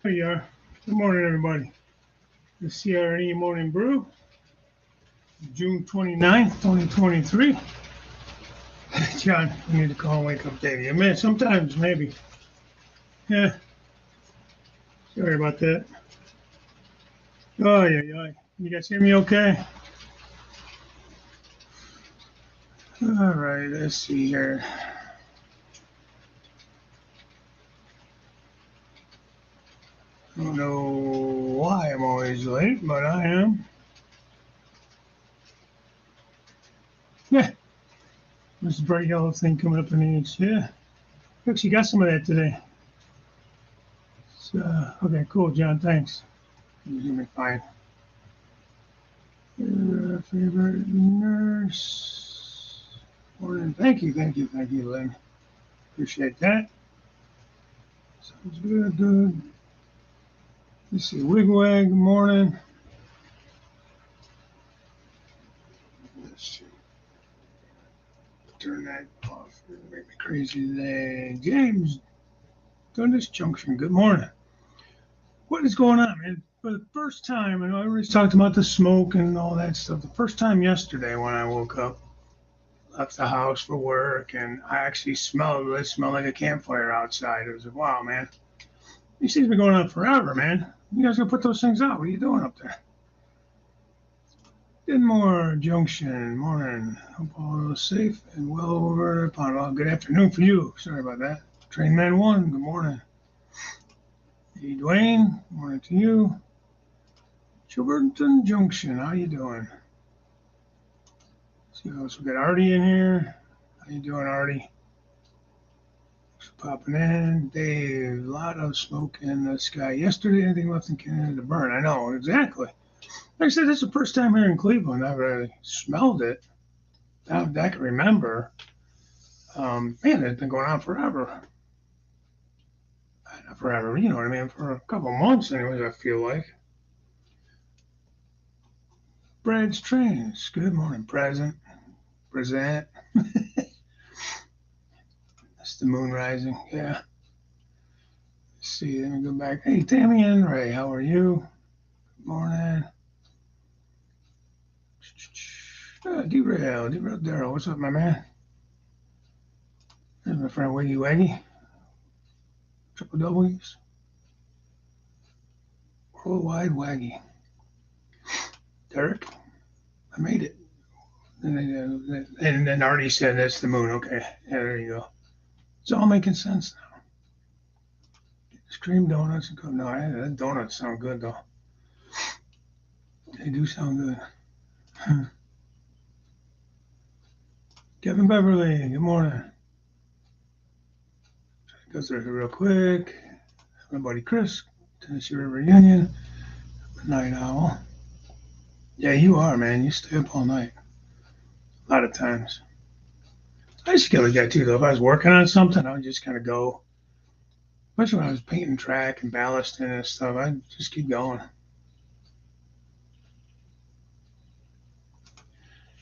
There you are. Good morning, everybody. The CR&E Morning Brew, June 29th, 2023. John, we need to call and wake up Davey. Man, sometimes, maybe. Yeah, sorry about that. Oh, yeah. You guys hear me okay? All right, let's see here. I don't know why I'm always late, but I am. Yeah, this bright yellow thing coming up in the east. Yeah, actually got some of that today. So, okay, cool, John, thanks. You hear me fine. Favorite nurse. Morning. Thank you, Lynn. Appreciate that. Sounds good. Let's see, Wigwag, morning. Let's see. Turn that off. It'll make me crazy today. James, Dundas Junction, good morning. What is going on, man? For the first time, I know everybody's talked about the smoke and all that stuff. The first time yesterday when I woke up, left the house for work, and I actually it smelled like a campfire outside. It was like, wow, man. These things have been going on forever, man. You guys gonna put those things out? What are you doing up there? Denmore Junction, morning. Hope all is safe and well over the pond. Well, good afternoon for you. Sorry about that. Trainman 1, good morning. Hey, Dwayne, morning to you. Chilberton Junction, how you doing? Let's see what else we got. Artie in here. How you doing, Artie? Thanks for popping in. Dave, a lot of smoke in the sky. Yesterday, anything left in Canada to burn. I know, exactly. Like I said, this is the first time here in Cleveland I've really smelled it. That I can remember. Man, it's been going on forever. Not forever, you know what I mean? For a couple months, anyways, I feel like. Brad's Trains. Good morning, Present. That's the moon rising, yeah. Let's see, let me go back. Hey, Tammy and Ray, how are you? Good morning. Derail Daryl, what's up, my man? There's my friend Wiggy Waggy. Triple W's. Worldwide Waggy. Derek, I made it. And then Artie said that's the moon. Okay, yeah, there you go. It's all making sense now. Cream donuts and no, that donuts sound good though. They do sound good. Kevin Beverly, good morning. Go through here real quick. My buddy Chris, Tennessee River Union, Night Owl. Yeah, you are, man. You stay up all night. A lot of times. I used to get like that too, though. If I was working on something, I would just kind of go. Especially when I was painting track and ballasting and stuff, I'd just keep going.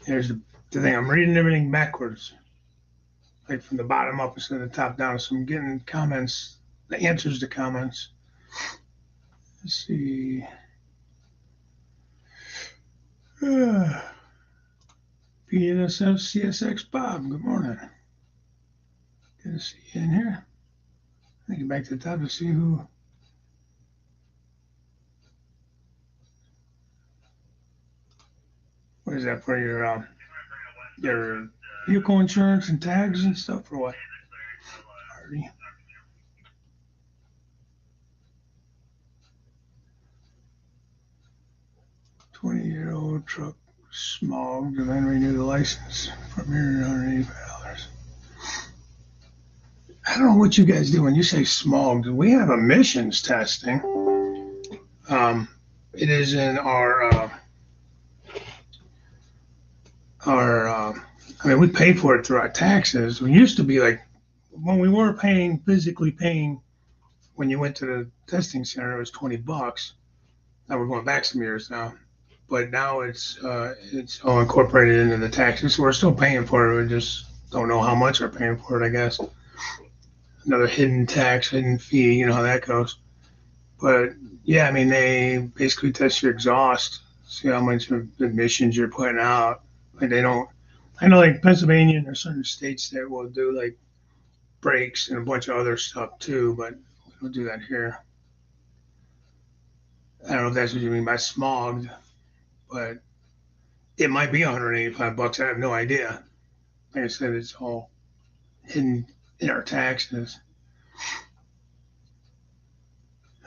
Here's the thing. I'm reading everything backwards. Like from the bottom up instead of the top down. So I'm getting comments, the answers to comments. Let's see. PNSF CSX Bob, good morning. Good to see you in here. I think back to the top to see who. What is that for your vehicle insurance and tags and stuff, or what? Artie. 20-year-old truck smogged and then renew the license for $185. I don't know what you guys do when you say smogged. We have emissions testing. It is in our I mean, we pay for it through our taxes. We used to be like, when we were physically paying, when you went to the testing center, it was $20. Now we're going back some years now, but now it's all incorporated into the taxes. So we're still paying for it. We just don't know how much we're paying for it, I guess. Another hidden tax, hidden fee, you know how that goes. But yeah, I mean, they basically test your exhaust, see how much emissions you're putting out. Like they don't. I know, like Pennsylvania and there's certain states that will do like brakes and a bunch of other stuff too, but we don't do that here. I don't know if that's what you mean by smogged, but it might be $185. I have no idea. Like I said, it's all in our taxes.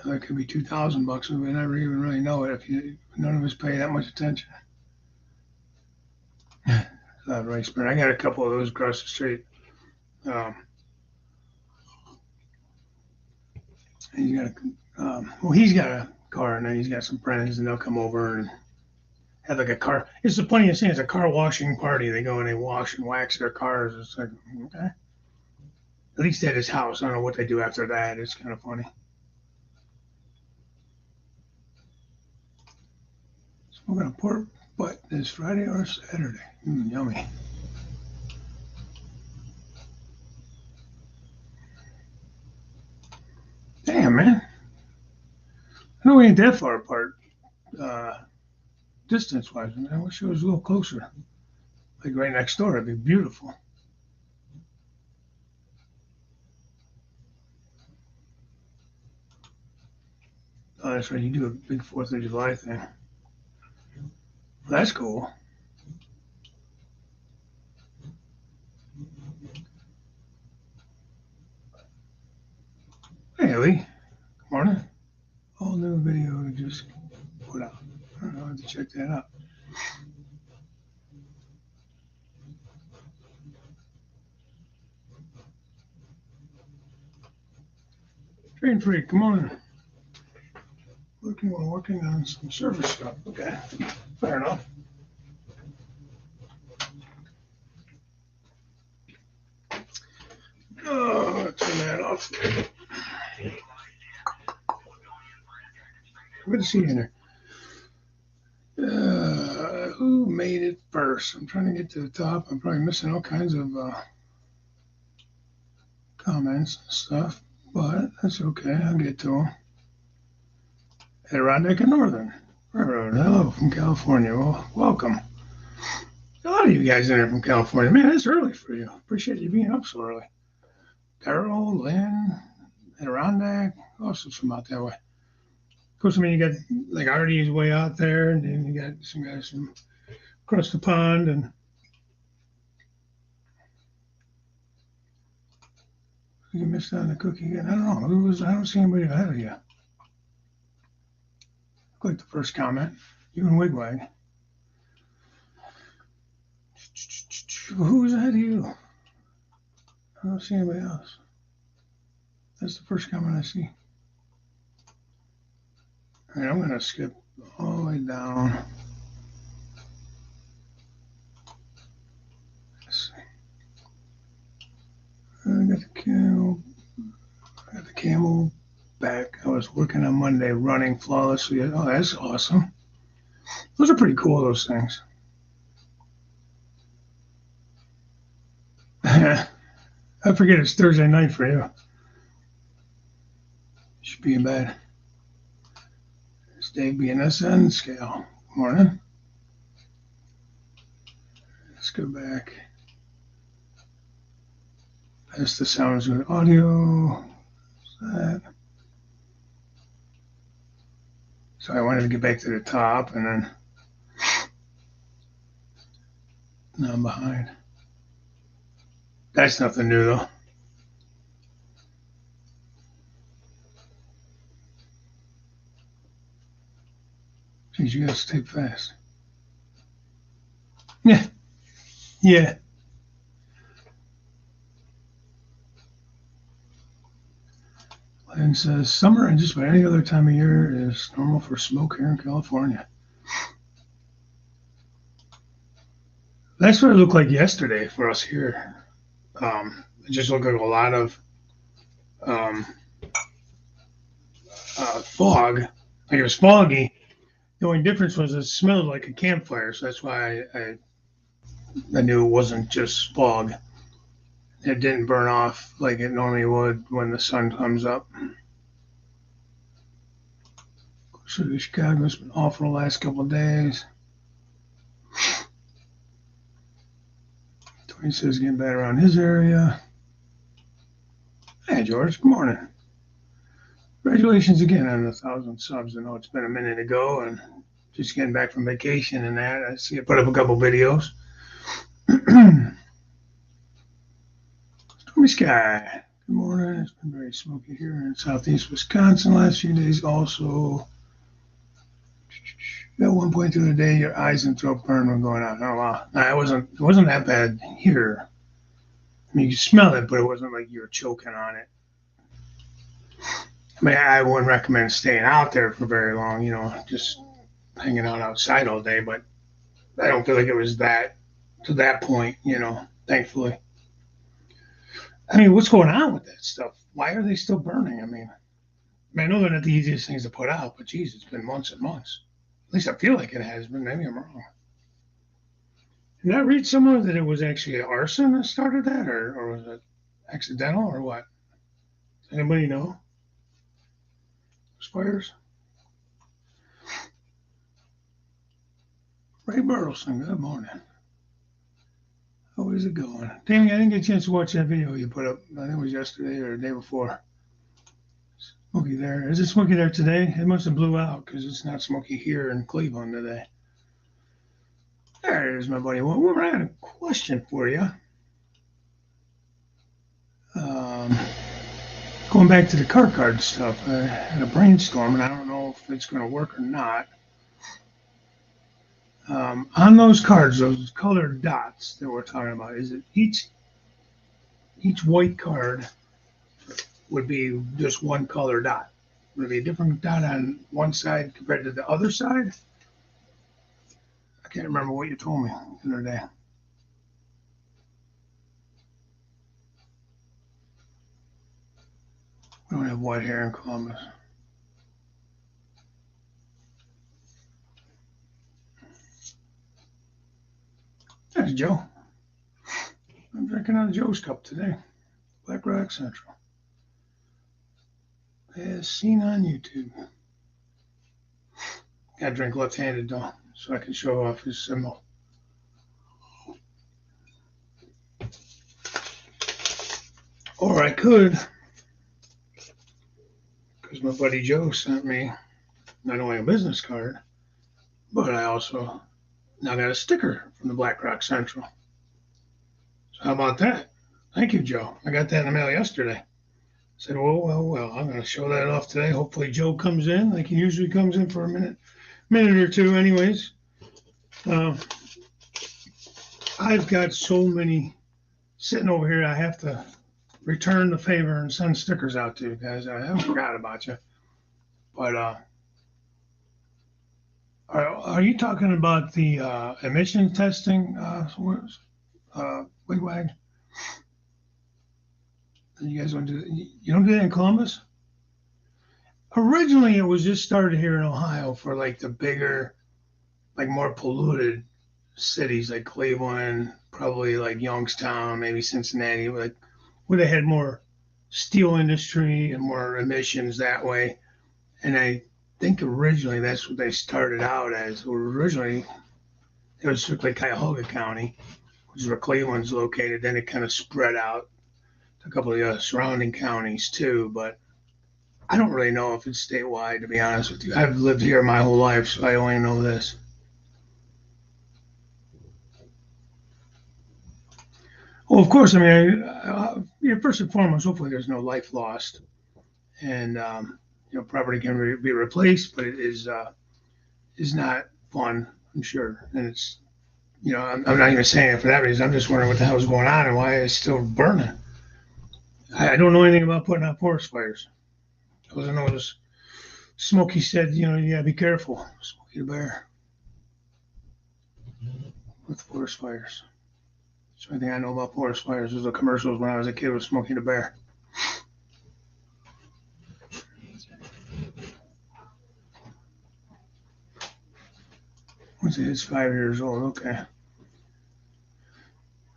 It could be $2,000, and we never even really know it if none of us pay that much attention. Rice burn. I got a couple of those across the street. He's got a car, and then he's got some friends, and they'll come over and have like a car. It's the funniest thing. It's a car washing party. They go and they wash and wax their cars. It's like, okay. At least at his house. I don't know what they do after that. It's kind of funny. Smoking a pork butt this Friday or Saturday. Yummy. Damn, man. I know we ain't that far apart, distance-wise. I wish it was a little closer. Like right next door. It'd be beautiful. Oh, that's right. You do a big 4th of July thing. Well, that's cool. Hey, Lee. Good morning. All new video to just put out. I don't know. I have to check that out. Train Freak, come on. Working on some service stuff. Okay, fair enough. Oh, let's turn that off. Good to see you in there. Who made it first? I'm trying to get to the top. I'm probably missing all kinds of comments and stuff, but that's okay. I'll get to them. Adirondack and Northern Railroad. Hello from California. Well, welcome. A lot of you guys in there from California. Man, it's early for you. Appreciate you being up so early. Carol, Lynn, Adirondack, also from out that way. Of course, I mean, you got like Artie's way out there, and then you got some guys from across the pond, and you missed out on the cookie again. I don't know. I don't see anybody ahead of you. Click the first comment. You and Wigwag. Who's ahead of you? I don't see anybody else. That's the first comment I see. All right, I'm going to skip all the way down. Let's see. I got the camel back. I was working on Monday, running flawlessly. Oh, that's awesome. Those are pretty cool, those things. I forget it's Thursday night for you. Should be in bed. It's Dave BNSN scale. Morning. Let's go back. That's the sounds good audio. That. So I wanted to get back to the top, and then now I'm behind. That's nothing new though. Geez, you guys type fast. Yeah. Yeah. And says summer and just about any other time of year is normal for smoke here in California. That's what it looked like yesterday for us here. It just looked like a lot of fog. Like it was foggy. The only difference was it smelled like a campfire, so that's why I knew it wasn't just fog. It didn't burn off like it normally would when the sun comes up. So Chicago's been awful the last couple of days. Tony says getting bad around his area. Hey, George. Good morning. Congratulations again on 1,000 subs. I know it's been a minute ago and just getting back from vacation and that. I see you put up a couple videos. Stormy sky. Good morning. It's been very smoky here in southeast Wisconsin last few days. Also, at one point through the day, your eyes and throat burn when going out. Oh wow! No, it wasn't that bad here. I mean, you could smell it, but it wasn't like you were choking on it. I mean, I wouldn't recommend staying out there for very long. You know, just hanging out outside all day. But I don't feel like it was that to that point. You know, thankfully. I mean, what's going on with that stuff? Why are they still burning? I mean, I know they're not the easiest things to put out, but geez, it's been months and months. At least I feel like it has been. Maybe I'm wrong. Did I read somewhere that it was actually arson that started that, or was it accidental, or what? Does anybody know? Those fires? Ray Burleson, good morning. How is it going? Damn, I didn't get a chance to watch that video you put up. I think it was yesterday or the day before. Smoky there. Is it smoky there today? It must have blew out because it's not smoky here in Cleveland today. There's my buddy. Well, I had a question for you. Going back to the car card stuff, I had a brainstorm, and I don't know if it's going to work or not. On those cards, those colored dots that we're talking about, is it each white card would be just one color dot? Would it be a different dot on one side compared to the other side? I can't remember what you told me the other day. We don't have white hair in Columbus. There's Joe. I'm drinking out of Joe's cup today. Black Rock Central. As seen on YouTube. Gotta drink left-handed though, so I can show off his symbol. Or I could, because my buddy Joe sent me not only a business card, but I also now got a sticker from the Black Rock Central. So how about that? Thank you, Joe. I got that in the mail yesterday. I said, well, I'm going to show that off today. Hopefully Joe comes in like he usually comes in for a minute or two anyways. I've got so many sitting over here. I have to return the favor and send stickers out to you guys. I haven't forgot about you. But are you talking about the emission testing, wigwag? You guys don't do that? You don't do that in Columbus? Originally, it was just started here in Ohio for like the bigger, like more polluted cities like Cleveland, probably like Youngstown, maybe Cincinnati, like where they had more steel industry and more emissions that way. And I think originally that's what they started out as. Originally, it was strictly Cuyahoga County, which is where Cleveland's located. Then it kind of spread out to a couple of the surrounding counties too. But I don't really know if it's statewide, to be honest with you. I've lived here my whole life, so I only know this. Well, of course, I mean, first and foremost, hopefully there's no life lost. And property can be replaced, but it is not fun, I'm sure. And it's, I'm not even saying it for that reason. I'm just wondering what the hell is going on and why it's still burning. I don't know anything about putting out forest fires. All I know is Smokey said, you gotta be careful, Smokey the Bear, with forest fires. That's the only thing I know about forest fires was the commercials when I was a kid with Smokey the Bear. Once it's 5 years old, okay.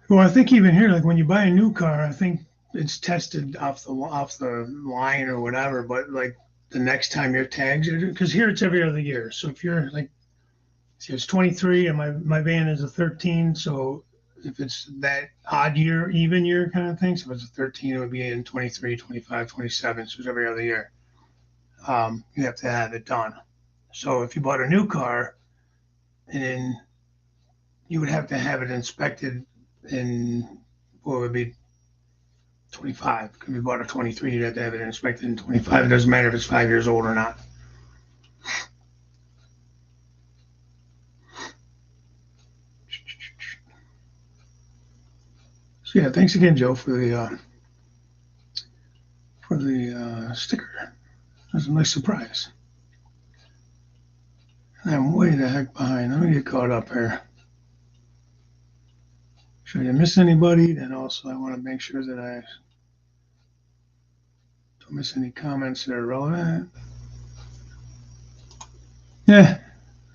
Well, I think even here, like when you buy a new car, I think it's tested off the line or whatever. But like the next time your tags are, because here it's every other year. So if you're like, see, it's 23 and my van is a 13. So if it's that odd year, even year kind of thing, so if it's a 13, it would be in 23, 25, 27. So it's every other year. You have to have it done. So if you bought a new car, and then you would have to have it inspected in, what would be 25. If you bought a 23, you'd have to have it inspected in 25. It doesn't matter if it's 5 years old or not. So yeah, thanks again, Joe, for the sticker. That was a nice surprise. I'm way the heck behind. Let me get caught up here. Should I miss anybody? Then also I want to make sure that I don't miss any comments that are relevant. Yeah.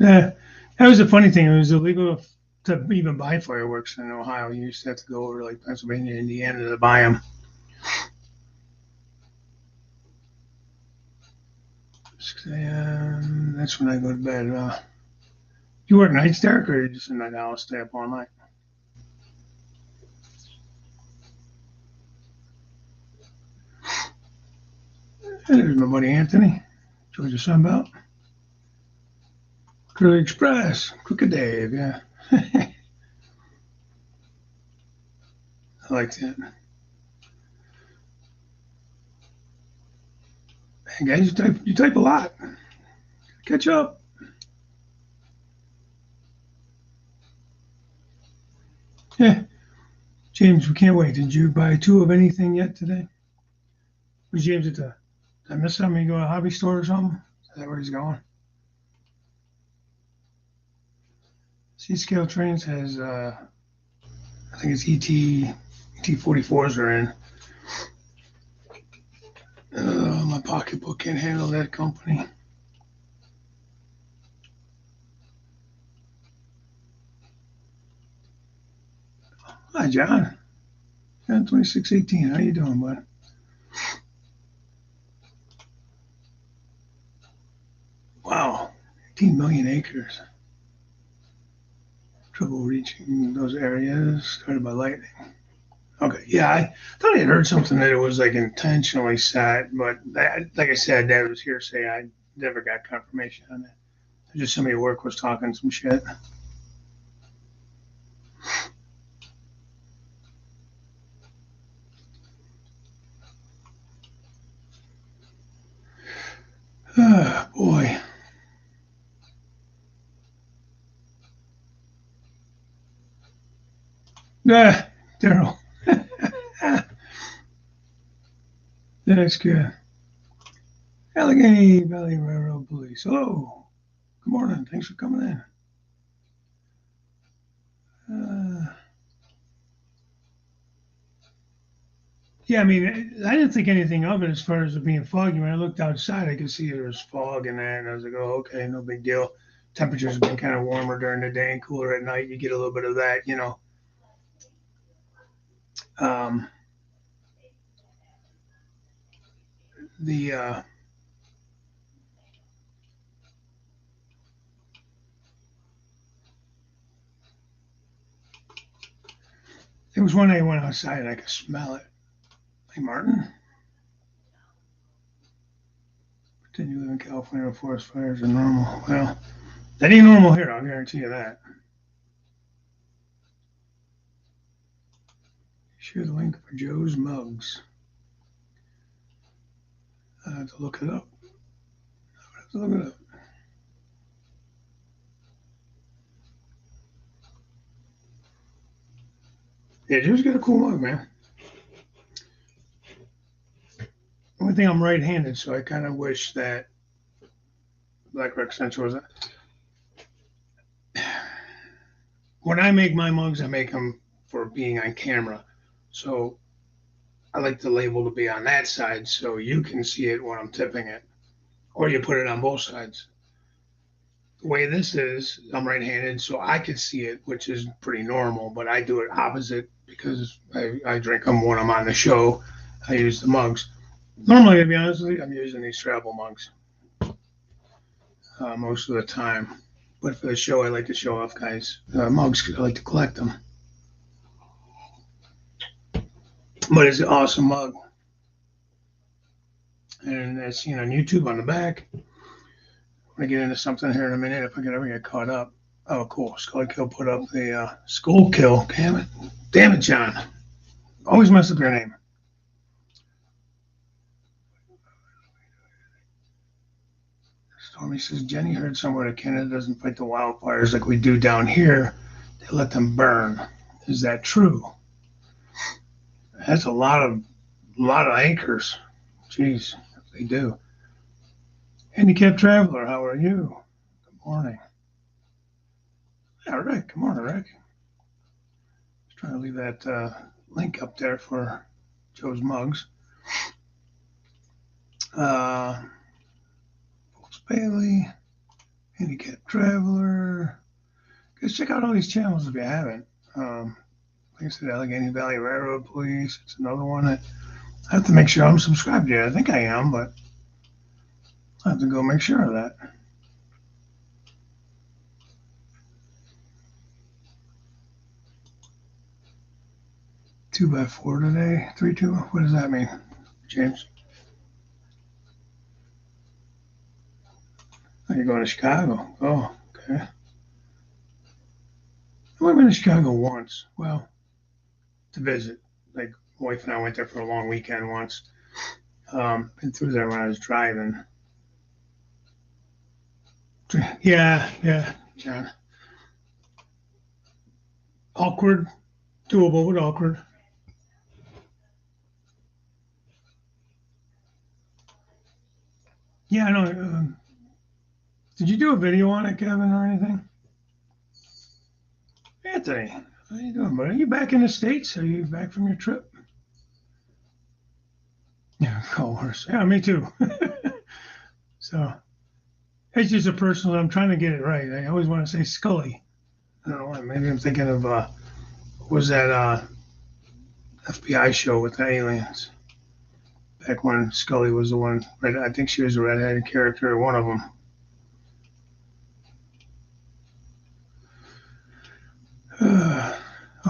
That was the funny thing. It was illegal to even buy fireworks in Ohio. You used to have to go over like Pennsylvania, Indiana to buy them. That's when I go to bed. You work nights, Derek, or you just in that house, stay up all night? And there's my buddy Anthony, Georgia Sunbelt. Curly Express, Crooked Dave, yeah. I like that. Hey guys, you type a lot. Catch up. Yeah. James, we can't wait. Did you buy 2 of anything yet today? Was James did I miss something? You go to a hobby store or something? Is that where he's going? C-Scale Trains has, I think it's ET44s are in. My pocketbook can't handle that company. Hi, John. John 2618. How you doing, bud? Wow, 18 million acres. Trouble reaching those areas started by lightning. Okay, yeah, I thought I had heard something that it was like intentionally set, but like I said, that was hearsay. I never got confirmation on that. Just somebody at work was talking some shit. Oh, boy. Ah, Daryl. That's good. Allegheny Valley Railroad Police. Hello. Good morning. Thanks for coming in. Yeah, I mean, I didn't think anything of it as far as it being foggy. When I looked outside, I could see there was fog and that, and I was like, oh, okay, no big deal. Temperatures have been kind of warmer during the day and cooler at night. You get a little bit of that, you know. The There was one day I went outside and I could smell it. Hey, Martin. Pretend you live in California where forest fires are normal. Well, that ain't normal here, I'll guarantee you that. Share the link for Joe's mugs. I have to look it up. Yeah, Joe's got a cool mug, man. Only thing, I'm right-handed, so I kind of wish that Black Rock Central was. When I make my mugs, I make them for being on camera. So I like the label to be on that side so you can see it when I'm tipping it. Or you put it on both sides. The way this is, I'm right-handed, so I could see it, which is pretty normal, but I do it opposite because I drink them when I'm on the show. I use the mugs. Normally, to be honest with you, I'm using these travel mugs. most of the time. But for the show, I like to show off guys' mugs. I like to collect them. But it's an awesome mug. And as seen on YouTube on the back, I'm going to get into something here in a minute if I can ever get caught up. Oh, cool. Skull Kill put up the Skull Kill. Damn it. Damn it, John. Always mess up your name. Stormy says, Jenny heard somewhere that Canada doesn't fight the wildfires like we do down here. They let them burn. Is that true? That's a lot of acres. Jeez, they do. Handicapped Traveler, how are you? Good morning. Yeah, Rick. Good morning, Rick. Just trying to leave that link up there for Joe's mugs. Folks Bailey, Handicapped Traveler. Guys, check out all these channels if you haven't. Like I said, Allegheny Valley Railroad Police. It's another one that I have to make sure I'm subscribed to. I think I am, but I have to go make sure of that. Two by four today. 3-2. What does that mean, James? Oh, you're going to Chicago. Oh, okay. I've only been to Chicago once. Well, to visit. Like, my wife and I went there for a long weekend once. Been through there when I was driving. Yeah, John. Awkward. Doable, but awkward. Yeah, I know. Did you do a video on it, Kevin, or anything? Anthony, how you doing, buddy? Are you back in the States? Are you back from your trip? Yeah, call horse. Yeah, me too. So it's just a personal. I'm trying to get it right. I always want to say Scully. I don't know why. Maybe I'm thinking of what was that FBI show with the aliens? Back when Scully was the one. Right? I think she was a redheaded character, one of them.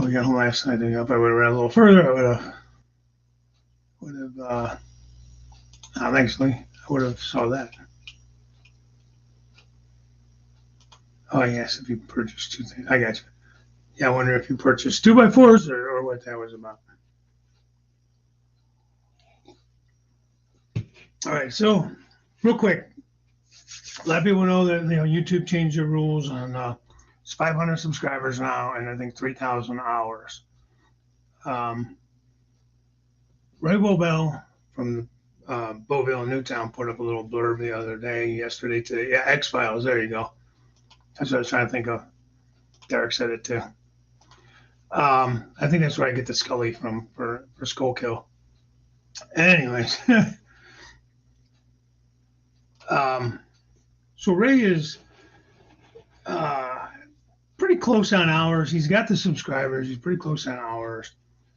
We got home last night. If I would have read a little further, I would have. Actually, I would have saw that. Oh yes, if you purchased two things, I got you. Yeah, I wonder if you purchased 2x4s or what that was about. All right, so real quick, let people know that YouTube changed their rules on it's 500 subscribers now, and I think 3,000 hours. Rainbow Bell from Beauville and Newtown put up a little blurb the other day, yesterday, today. Yeah, X-Files. There you go. That's what I was trying to think of. Derek said it too. I think that's where I get the Scully from for Skull Kill. Anyways, so Ray is pretty close on hours. He's got the subscribers. He's pretty close on hours.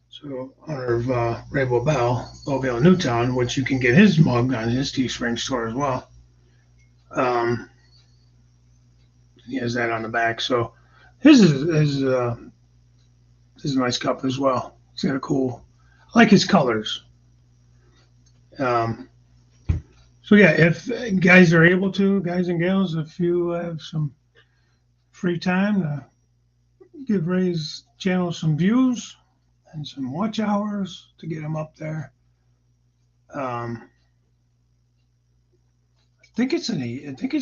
So, honor of Rainbow Bell, Beauville and Newtown, which you can get his mug on his Teespring store as well. He has that on the back. So his is a nice cup as well. He's got a cool, I like his colors. So yeah, if guys are able to, guys and gals, if you have some free time to give Ray's channel some views and some watch hours to get him up there. I think it's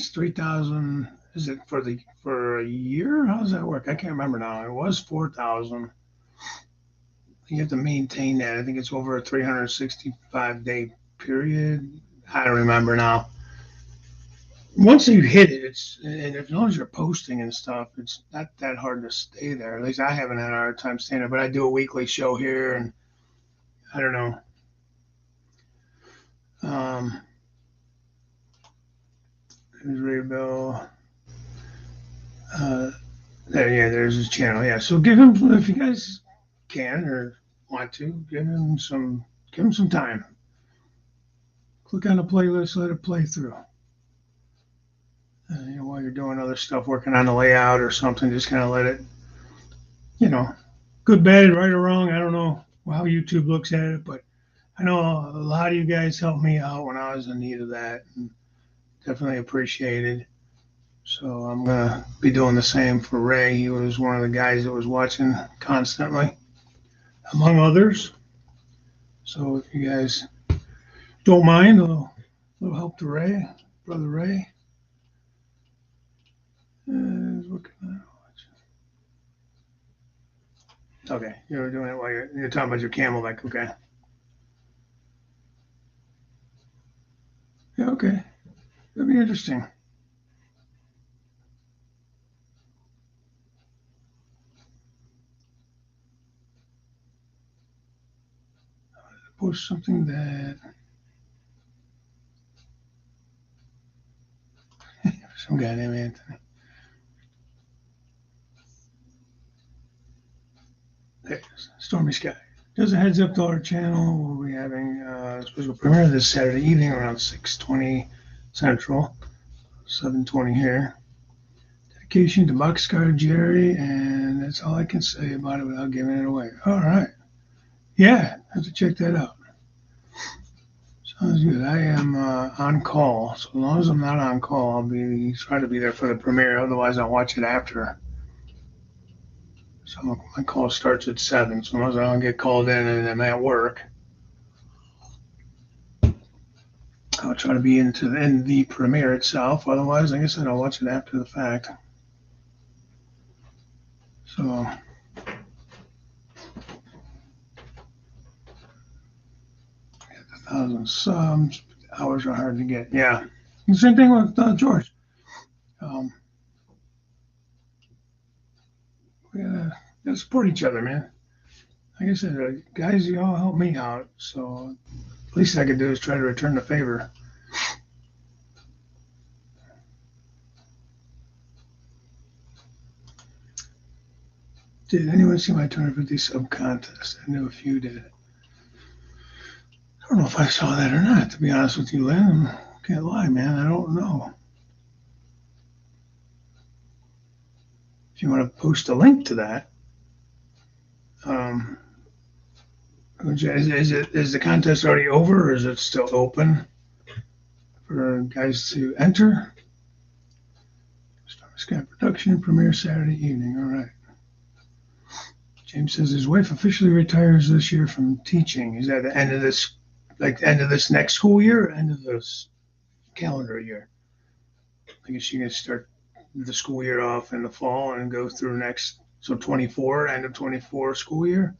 3,000. Is it for a year? How does that work? I can't remember now. It was 4,000. You have to maintain that. I think it's over a 365-day period. I don't remember now. Once you hit it, and as long as you're posting and stuff, it's not that hard to stay there. At least I haven't had a hard time staying there. But I do a weekly show here, and I don't know. There's Ray Bell. There's his channel. Yeah, so give him, if you guys can or want to, give him some time. Click on the playlist, let it play through. you're doing other stuff, working on the layout or something, just kind of let it, you know, good, bad, right or wrong. I don't know how YouTube looks at it, but I know a lot of you guys helped me out when I was in need of that, and definitely appreciated. So I'm going to be doing the same for Ray. He was one of the guys that was watching constantly, among others. So if you guys don't mind, a little help to Ray, Brother Ray. What can I watch? Okay, you were doing it while you're talking about your Camelback. Okay. Yeah, okay. That'd be interesting. Post something that some guy named Anthony. There's Stormy Sky. Just a heads up to our channel. We'll be having a special premiere this Saturday evening around 6:20 Central, 7:20 here. Dedication to Boxcar Jerry, and that's all I can say about it without giving it away. All right. Yeah, have to check that out. Sounds good. I am on call, so as long as I'm not on call, I'll try to be there for the premiere. Otherwise, I'll watch it after. So my call starts at 7, so as long as I don't get called in and I'm at work, I'll try to be in the premiere itself. Otherwise, like I said, I'll watch it after the fact. So, 1,000 subs. Hours are hard to get. Yeah. Same thing with George. We gotta support each other, man. Like I said, guys, you all help me out. So, least I could do is try to return the favor. Did anyone see my 250 sub contest? I knew a few did. I don't know if I saw that or not, to be honest with you, Lynn. I can't lie, man. I don't know. If you want to post a link to that, is the contest already over, or is it still open for guys to enter? Sky Production premiere Saturday evening. All right. James says his wife officially retires this year from teaching. Is that the end of this, like the end of this next school year, or end of this calendar year? I guess she can start the school year off in the fall and go through next, so 24, end of 24 school year.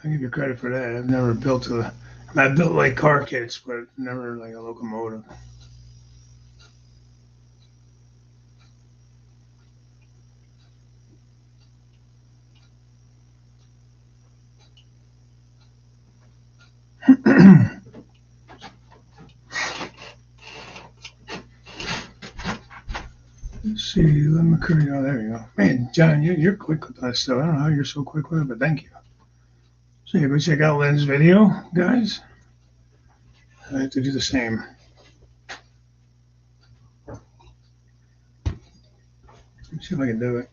I'll give you credit for that. I've never built I built like car kits, but never like a locomotive. Let's see, Lynn McCurry. Oh, there you go. Man, John, you're quick with that stuff. I don't know how you're so quick with it, but thank you. So yeah, go check out Lynn's video, guys. I have to do the same. Let's see if I can do it.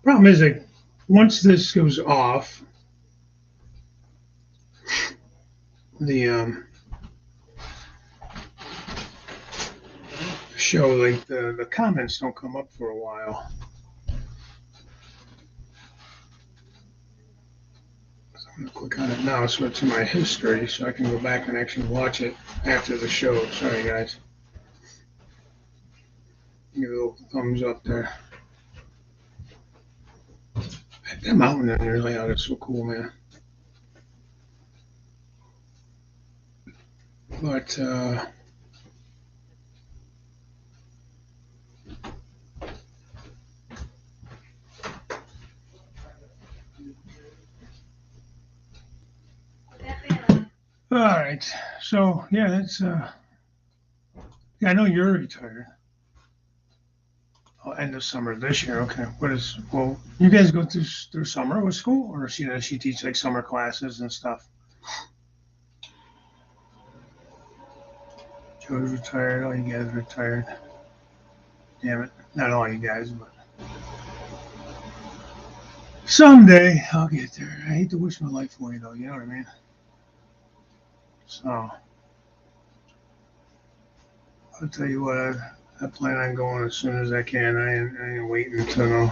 Problem is, like, once this goes off, the show, like the comments don't come up for a while. So I'm gonna click on it now, so it's in my history, so I can go back and actually watch it after the show. Sorry, guys. Give a little thumbs up there. That mountain in there layout is so cool, man. But all right, so yeah, that's yeah, I know you're retired. Oh, end of summer this year. Okay. Well, you guys go through summer with school, or does she teach like summer classes and stuff? Joe's retired. All you guys are retired. Damn it. Not all you guys, but someday I'll get there. I hate to wish my life away, though. You know what I mean? So I'll tell you what. I plan on going as soon as I can. I ain't waiting until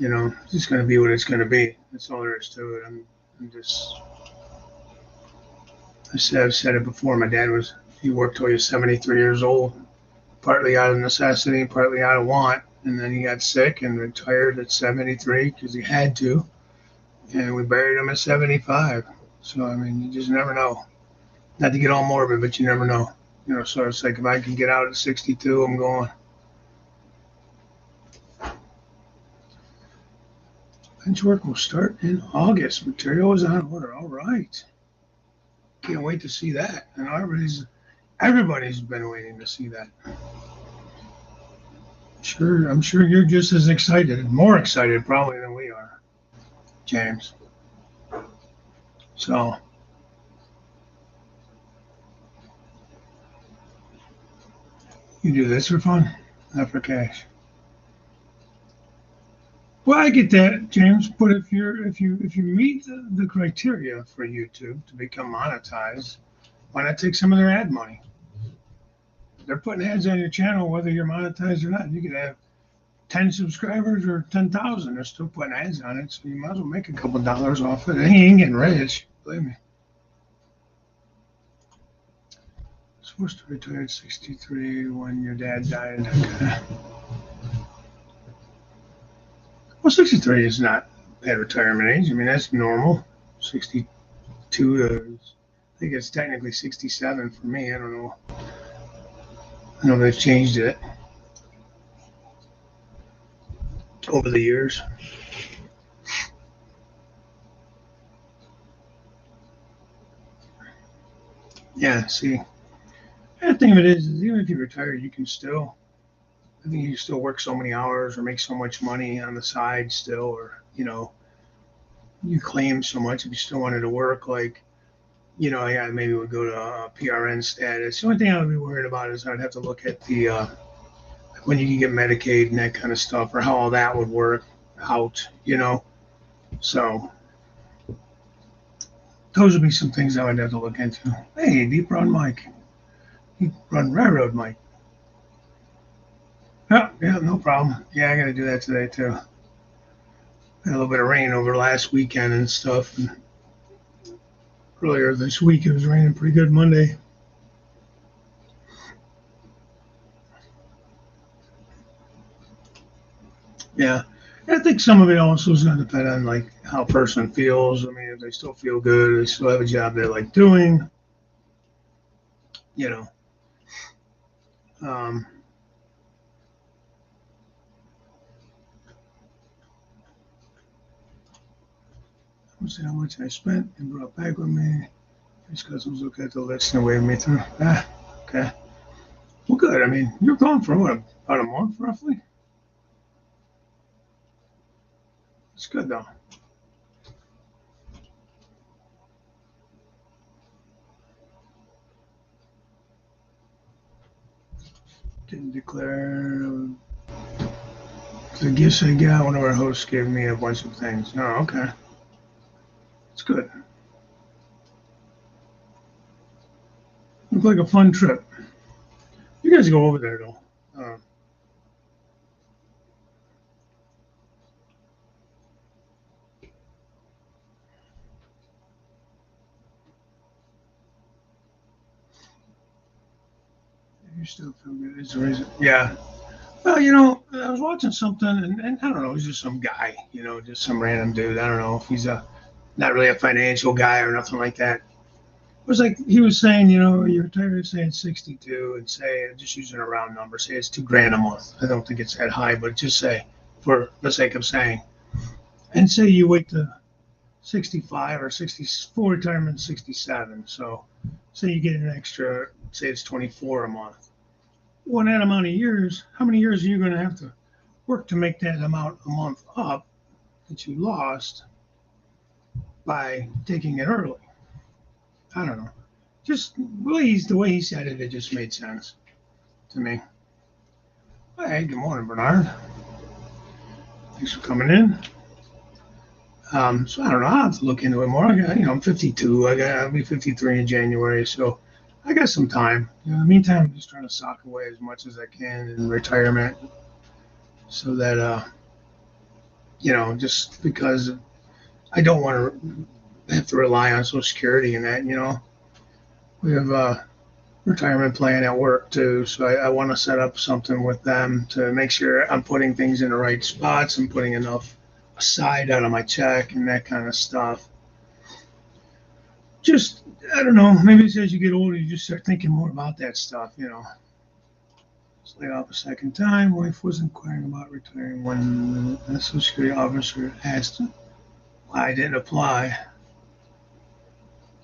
it's just gonna be what it's gonna be. That's all there is to it. I'm just. I've said it before. My dad he worked till he was 73 years old, partly out of necessity, partly out of want. And then he got sick and retired at 73 because he had to. And we buried him at 75. So, I mean, you just never know. Not to get all morbid, but you never know. So it's like if I can get out at 62, I'm going. Bench work will start in August. Material is on order. All right. Can't wait to see that. And everybody's been waiting to see that. Sure, I'm sure you're just as excited, more excited probably than we are, James. So, you do this for fun, not for cash. Well, I get that, James. But if you meet the criteria for YouTube to become monetized, why not take some of their ad money? They're putting ads on your channel whether you're monetized or not. You could have 10 subscribers or 10,000. They're still putting ads on it, so you might as well make a couple dollars off it. He ain't getting rich, believe me. Supposed to retire at 63 when your dad died. Okay. Well, 63 is not bad retirement age. I mean, that's normal. 62 to, I think it's technically 67 for me. I don't know. I know they've changed it over the years. Yeah, see, the thing of it is even if you retire, you can still, I think you can still work so many hours or make so much money on the side still, or, you claim so much if you still wanted to work, like, I maybe would go to PRN status. The only thing I would be worried about is I'd have to look at the, when you can get Medicaid and that kind of stuff, or how all that would work out, So those would be some things I would have to look into. Hey, Deep Run Mike. Deep Run Railroad Mike. Yeah, no problem. Yeah, I got to do that today, too. Had a little bit of rain over last weekend and stuff. And earlier this week, it was raining pretty good Monday. Yeah. I think some of it also is going to depend on like how a person feels. I mean, if they still feel good, they still have a job they like doing, Let's see how much I spent and brought back with me. These cousins look at the list and wave me through. Okay. Well, good. I mean, you're gone for what, about a month roughly? It's good though. Didn't declare the gifts I got. One of our hosts gave me a bunch of things. Oh, okay. It's good. Looked like a fun trip. You guys go over there though. You still feel good. Is the reason. Yeah. Well, I was watching something, and I don't know, he's just some guy, just some random dude. I don't know if he's not really a financial guy or nothing like that. It was like he was saying, you're retired, say it's 62, and say, just using a round number, say it's $2,000 a month. I don't think it's that high, but just say, for the sake of saying, and say you wait to 65 or 64 retirement 67. So say you get an extra, say it's 24 a month. Well, in that amount of years, how many years are you going to have to work to make that amount a month up that you lost by taking it early? I don't know. Just really, the way he said it, it just made sense to me. Hey, good morning, Bernard. Thanks for coming in. So I don't know. I'll have to look into it more. I'm 52. I'll be 53 in January, so I got some time. In the meantime, I'm just trying to sock away as much as I can in retirement, so that just because I don't want to have to rely on Social Security and that. We have a retirement plan at work too, so I want to set up something with them to make sure I'm putting things in the right spots and putting enough aside out of my check and that kind of stuff. Just, I don't know, maybe it's as you get older, you just start thinking more about that stuff. Just laid off a second time. Wife was inquiring about retiring when the Social Security officer asked why I didn't apply.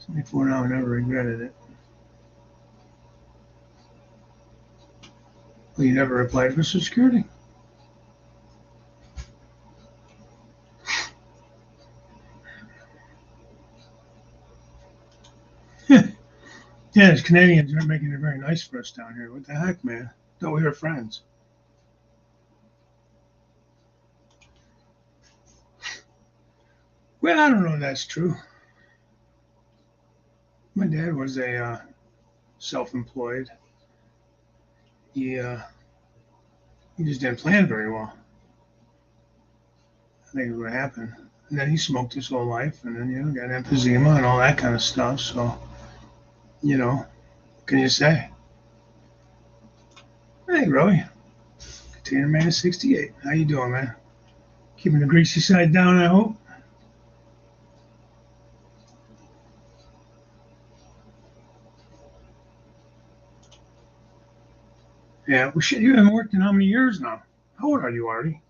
24 now, I never regretted it. Well, you never applied for Social Security? Yeah, as Canadians aren't making it very nice for us down here. What the heck, man? Thought we were friends. Well, I don't know if that's true. My dad was a self-employed. He just didn't plan very well. I think is what happened. And then he smoked his whole life, and then got emphysema and all that kind of stuff. So, what can you say? Hey, Roy, Container Man 68. How you doing, man? Keeping the greasy side down, I hope. Yeah, well, shit, you haven't worked in how many years now? How old are you, Artie?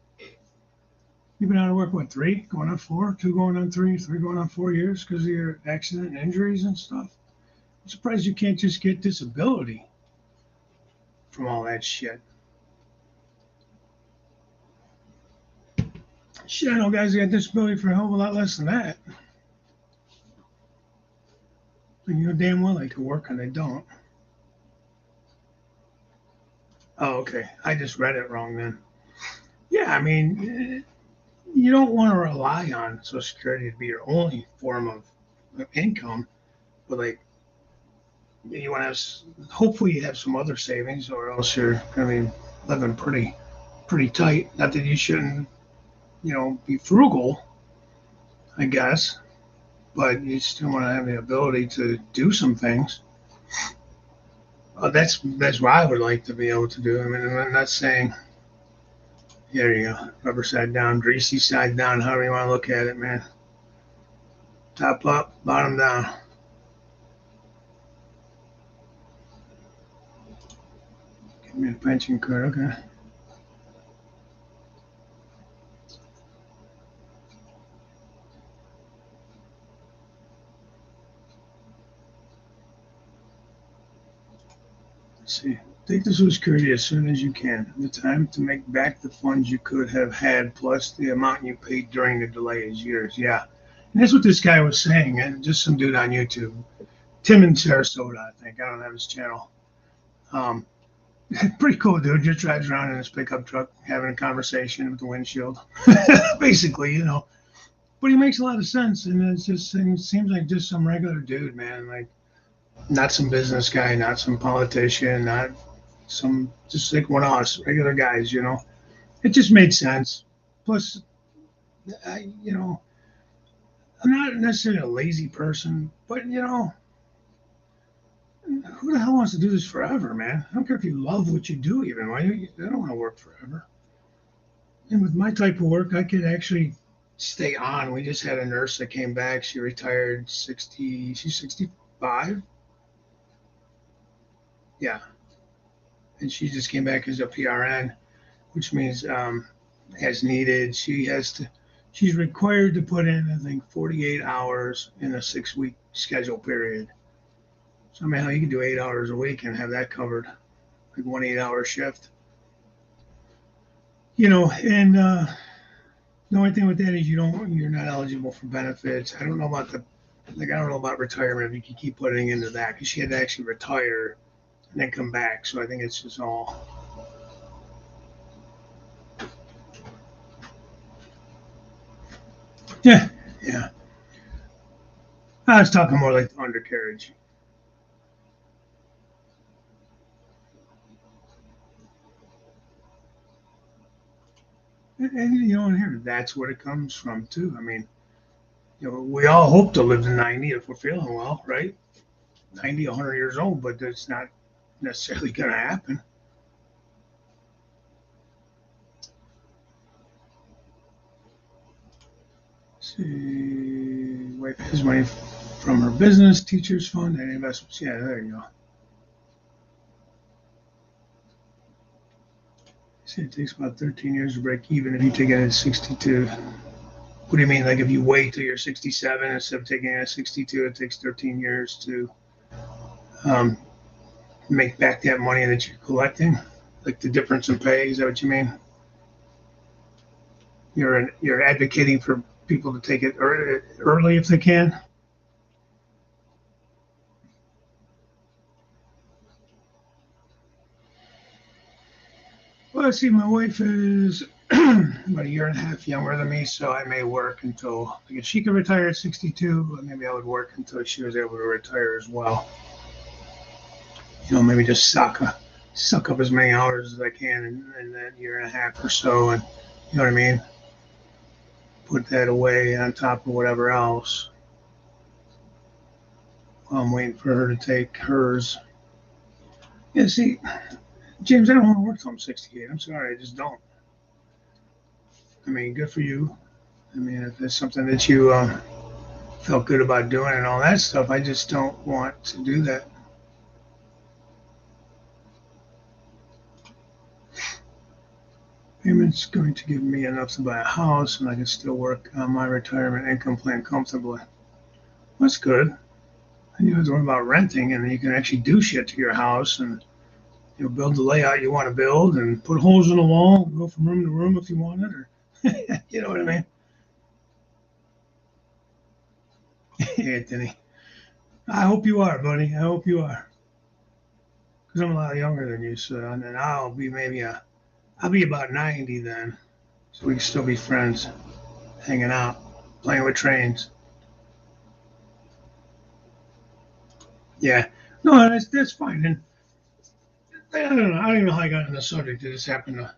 You've been out of work, what, 3? Going on 4? 2 going on 3? 3 going on 4 years because of your accident and injuries and stuff? I'm surprised you can't just get disability from all that shit. Shit, I know guys that got disability for a hell of a lot less than that. But you know damn well they could work and they don't. Oh, okay. I just read it wrong then. Yeah, I mean, you don't want to rely on Social Security to be your only form of income, but like you want to have, hopefully you have some other savings, or else you're going to be living pretty tight. Not that you shouldn't, be frugal, I guess, but you still want to have the ability to do some things. That's what I would like to be able to do. I mean, I'm not saying. There you go. Rubber side down, greasy side down, however you want to look at it, man. Top up, bottom down. Give me a pension card, okay. Let's see. Take the Social Security as soon as you can. The time to make back the funds you could have had, plus the amount you paid during the delay is yours. Yeah. And that's what this guy was saying, and just some dude on YouTube. Tim in Sarasota, I think. I don't have his channel. Pretty cool dude. Just drives around in his pickup truck having a conversation with the windshield. Basically. But he makes a lot of sense, and it seems like just some regular dude, man. Like, not some business guy, not some politician, not some, just like one of us, regular guys. It just made sense. Plus, I'm not necessarily a lazy person, but who the hell wants to do this forever, man? I don't care if you love what you do, even. Why I don't want to work forever. And with my type of work, I could actually stay on. We just had a nurse that came back. She retired 60. She's 65. Yeah, and she just came back as a PRN, which means as needed, she's required to put in, I think, 48 hours in a 6-week schedule period. So I mean, how you can do 8 hours a week and have that covered. like 1 8-hour shift. And the only thing with that is you're not eligible for benefits. I don't know about I don't know about retirement if you can keep putting into that because she had to actually retire and then come back. So I think it's just all. Yeah, yeah. I was talking more like the undercarriage. And here, that's what it comes from, too. I mean, we all hope to live to 90 if we're feeling well, right? 90, 100 years old, but that's not necessarily going to happen. Let's see, wife has money from her business, teachers fund, and investments. Yeah, there you go. See, it takes about 13 years to break even if you take it at 62. What do you mean? Like if you wait till you're 67 instead of taking it at 62, it takes 13 years to um, make back that money that you're collecting? Like the difference in pay? Is that what you mean? You're advocating for people to take it early if they can. Well, see, my wife is about a year and a half younger than me, so I may work until like if she could retire at 62, maybe I would work until she was able to retire as well. Maybe just suck up as many hours as I can in that year and a half or so, and you know what I mean. Put that away on top of whatever else. While I'm waiting for her to take hers. Yeah, see, James, I don't want to work till I'm 68. I'm sorry, I just don't. I mean, good for you. I mean, if it's something that you felt good about doing and all that stuff, I just don't want to do that. Payment's going to give me enough to buy a house, and I can still work on my retirement income plan comfortably. That's good. And you don't have to worry about renting, and you can actually do shit to your house and build the layout you want to build and put holes in the wall and go from room to room if you want it, or you know what I mean. Anthony, I hope you are, buddy. I hope you are, because I'm a lot younger than you, so and then I'll be about 90 then, so we can still be friends, hanging out, playing with trains. Yeah, no, that's fine. And I don't know. I don't even know how I got on the subject. It just happened to.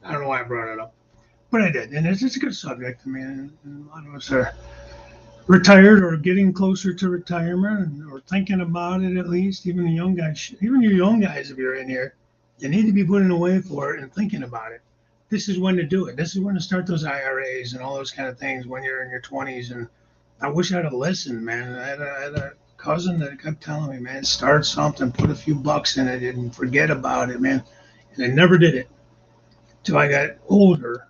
I don't know why I brought it up, but I did, and it's a good subject. I mean, and a lot of us are retired or getting closer to retirement or thinking about it at least. Even the young guys, even you young guys, if you're in here, you need to be putting away for it and thinking about it. This is when to do it. This is when to start those IRAs and all those kind of things when you're in your 20s. And I wish I'd have listened, man. I had a cousin that kept telling me, man, start something, put a few bucks in it and forget about it, man. And I never did it till I got older.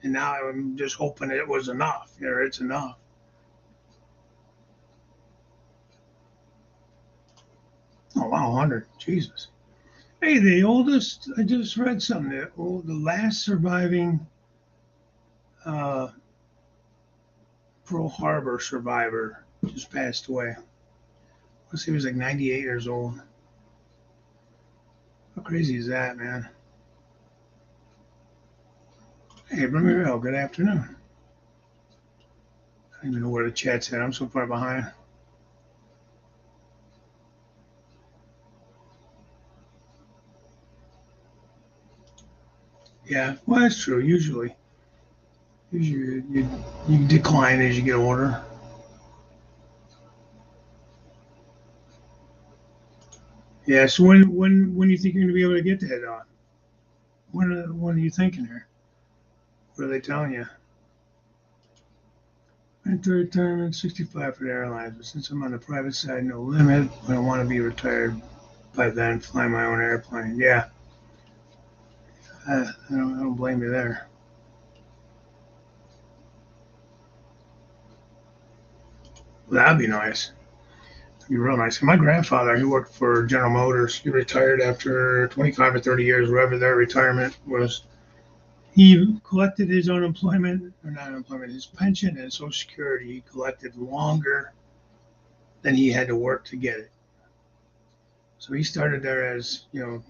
And now I'm just hoping it was enough. It's enough. Oh, wow, 100. Jesus. Hey, the oldest, I just read something. The last surviving uh, Pearl Harbor survivor just passed away. Let's see, he was like 98 years old. How crazy is that, man? Hey, Ramiro, good afternoon. I don't even know where the chat's at. I'm so far behind. Yeah, well, that's true. Usually you decline as you get older. Yeah. So when you think you're gonna be able to get that on? When are you thinking here? What are they telling you? Enter retirement 65 for the airlines, but since I'm on the private side, no limit. But I want to be retired by then, fly my own airplane. Yeah, I don't blame you there. Well, that'd be nice. be real nice. My grandfather, he worked for General Motors. He retired after 25 or 30 years, wherever their retirement was. He collected his unemployment, or not unemployment, his pension and Social Security. He collected longer than he had to work to get it. So he started there as,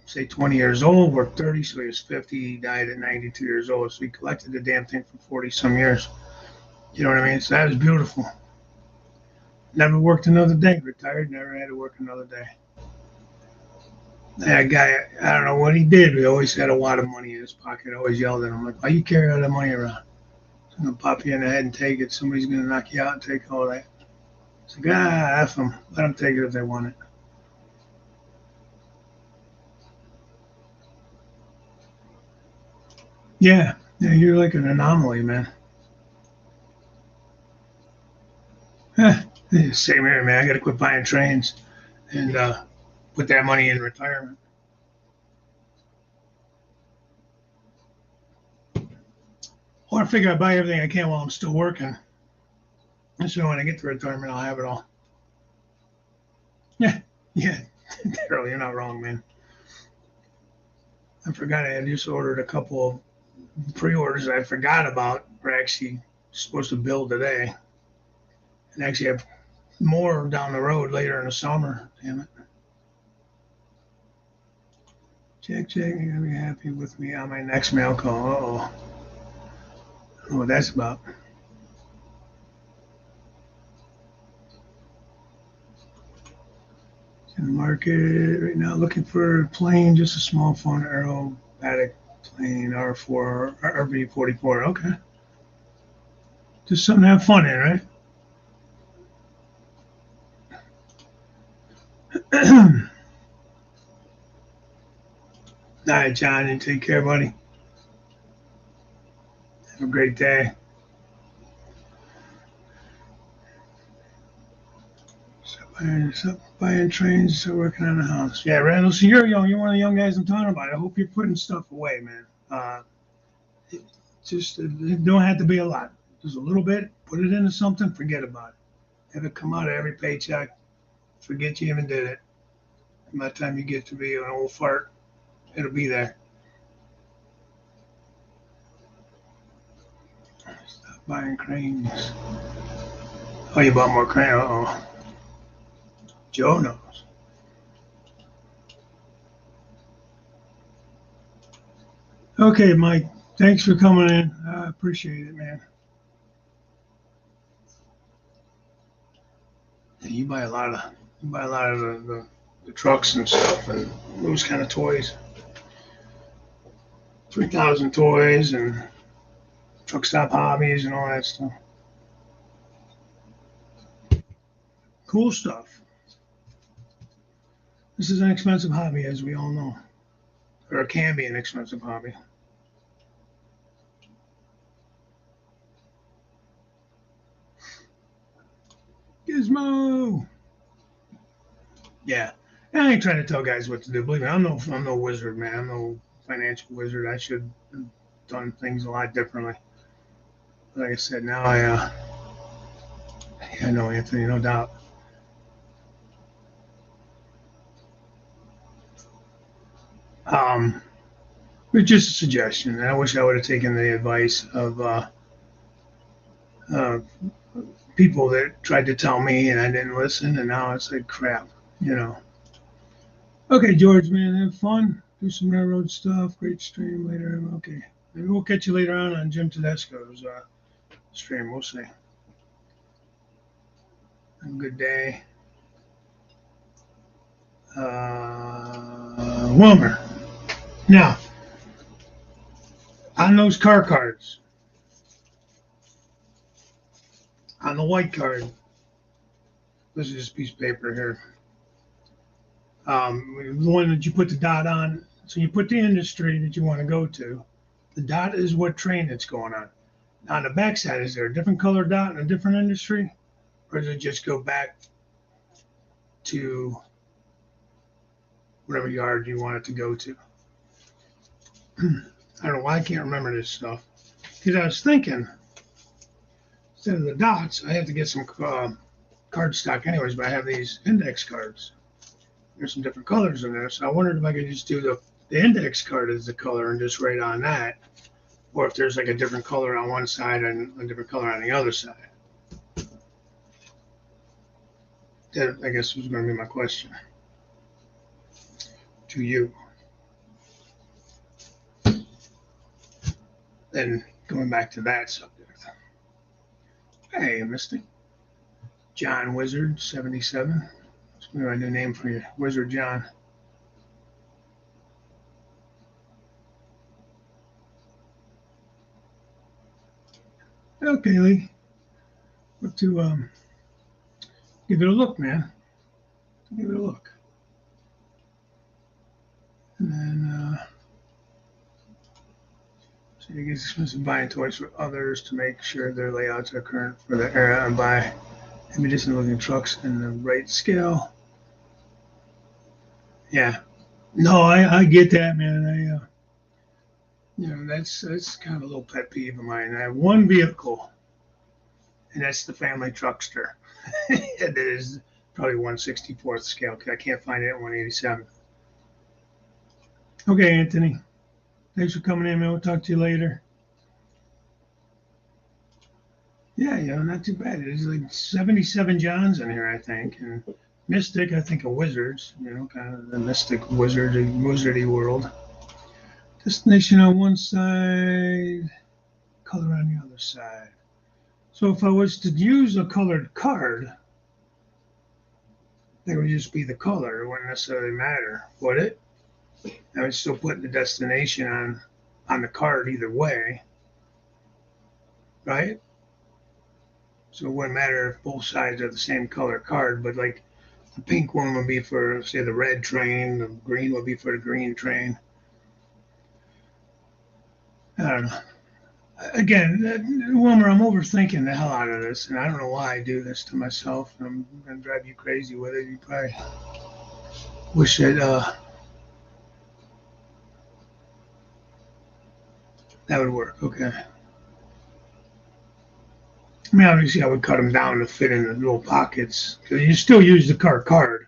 say 20 years old, worked 30, so he was 50. He died at 92 years old. So he collected the damn thing for 40 some years. You know what I mean? So that was beautiful. Never worked another day. Retired, never had to work another day. That guy, I don't know what he did, but he always had a lot of money in his pocket. I always yelled at him, like, why you carry all that money around? It's going to pop you in the head and take it. Somebody's going to knock you out and take all that. It's like, F them. Let them take it if they want it. Yeah, you're like an anomaly, man. Same here, man. I got to quit buying trains and put that money in retirement. Or I figure I buy everything I can while I'm still working. And so when I get to retirement, I'll have it all. Yeah, Daryl, you're not wrong, man. I forgot I had just ordered a couple of pre-orders I forgot about. We're actually supposed to build today. And actually have more down the road later in the summer. Damn it. Check, you're going to be happy with me on my next mail call. Uh-oh. I don't know what that's about. In the market right now, looking for a plane, just a small phone, aerobatic plane, R4, RV-44. Okay. Just something to have fun in, right? All right, John, you take care, buddy. Have a great day. Stop buying trains, start working on the house. Yeah, Randall, so you're young. You're one of the young guys I'm talking about. I hope you're putting stuff away, man. It don't have to be a lot. Just a little bit. Put it into something. Forget about it. Have it come out of every paycheck. Forget you even did it. By the time you get to be an old fart, it'll be there. Stop buying cranes. Oh, you bought more cranes. Uh-oh. Joe knows. Okay, Mike. Thanks for coming in. I appreciate it, man. Yeah, you buy a lot of the trucks and stuff and those kind of toys. 3,000 toys and truck stop hobbies and all that stuff. Cool stuff. This is an expensive hobby, as we all know, or it can be an expensive hobby. Gizmo. Yeah, I ain't trying to tell guys what to do. Believe me, I'm no wizard, man. I'm no financial wizard. I should have done things a lot differently. Like I said, now I know Anthony, no doubt. But just a suggestion. And I wish I would have taken the advice of people that tried to tell me and I didn't listen, and now it's like crap, you know. Okay, George, man, have fun. Do some railroad stuff. Great stream later. Okay, maybe we'll catch you later on Jim Tedesco's stream. We'll see. Have a good day. Wilmer. Now, on those car cards, on the white card, this is just a piece of paper here. The one that you put the dot on, so you put the industry that you want to go to. The dot is what train it's going on. Now, on the back side, is there a different color dot in a different industry? Or does it just go back to whatever yard you want it to go to? I don't know why I can't remember this stuff. Because I was thinking, instead of the dots, I have to get some card stock anyways, but I have these index cards. There's some different colors in there, so I wondered if I could just do the index card as the color and just write on that, or if there's like a different color on one side and a different color on the other side. That, I guess, was going to be my question to you. Then going back to that subject. Hey, Mystic. John Wizard 77. That's my new name for you, Wizard John. Okay, Lee. What to give it a look, man. Give it a look. And then so you get expensive buying toys for others to make sure their layouts are current for the era and buy images and looking trucks in the right scale. Yeah. No, I get that, man. That's kind of a little pet peeve of mine. I have one vehicle, and that's the family truckster. It is probably 1/64th scale because I can't find it at 187. Okay, Anthony. Thanks for coming in, man. We'll talk to you later. Yeah, not too bad. There's like 77 Johns in here, I think. And Mystic, I think, of Wizards, kind of the Mystic wizardy world. Destination on one side, color on the other side. So if I was to use a colored card, that would just be the color. It wouldn't necessarily matter, would it? I would still put the destination on the card either way, right? So it wouldn't matter if both sides are the same color card, but like the pink one would be for, say, the red train, the green would be for the green train. I don't know. Again, Wilmer, I'm overthinking the hell out of this, and I don't know why I do this to myself. I'm going to drive you crazy with it. You probably wish that that would work. Okay. I mean, obviously, I would cut them down to fit in the little pockets. Because you still use the card,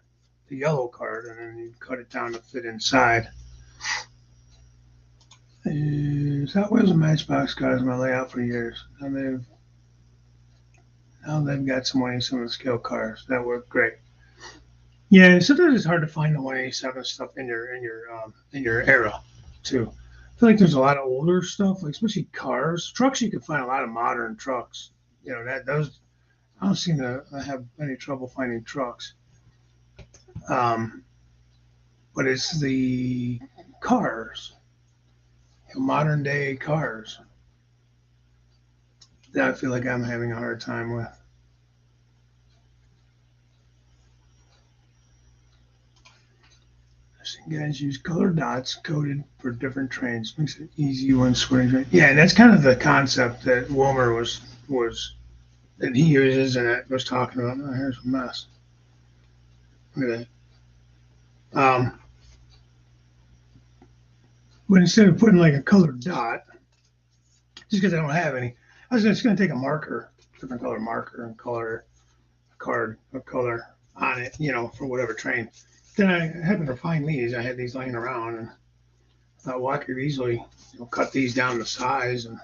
the yellow card, and then you cut it down to fit inside. Hot Wheels and Matchbox cars my layout for years. Now they've got some 187 scale cars that work great. Yeah, sometimes it's hard to find the 187 stuff in your era too. I feel like there's a lot of older stuff, like especially cars, trucks. You can find a lot of modern trucks. Those I don't seem to have any trouble finding trucks. But it's the cars. Modern day cars that I feel like I'm having a hard time with. Guys use colored dots coded for different trains. Makes it easy when swearing. Yeah, and that's kind of the concept that Wilmer was that he uses and that was talking about. Oh, here's a mess. Look at that. But instead of putting like a colored dot, just because I don't have any, I was just going to take a marker, different color marker, and color a card, a color on it, for whatever train. Then I happened to find these. I had these laying around, and I thought, well, I could easily cut these down to size and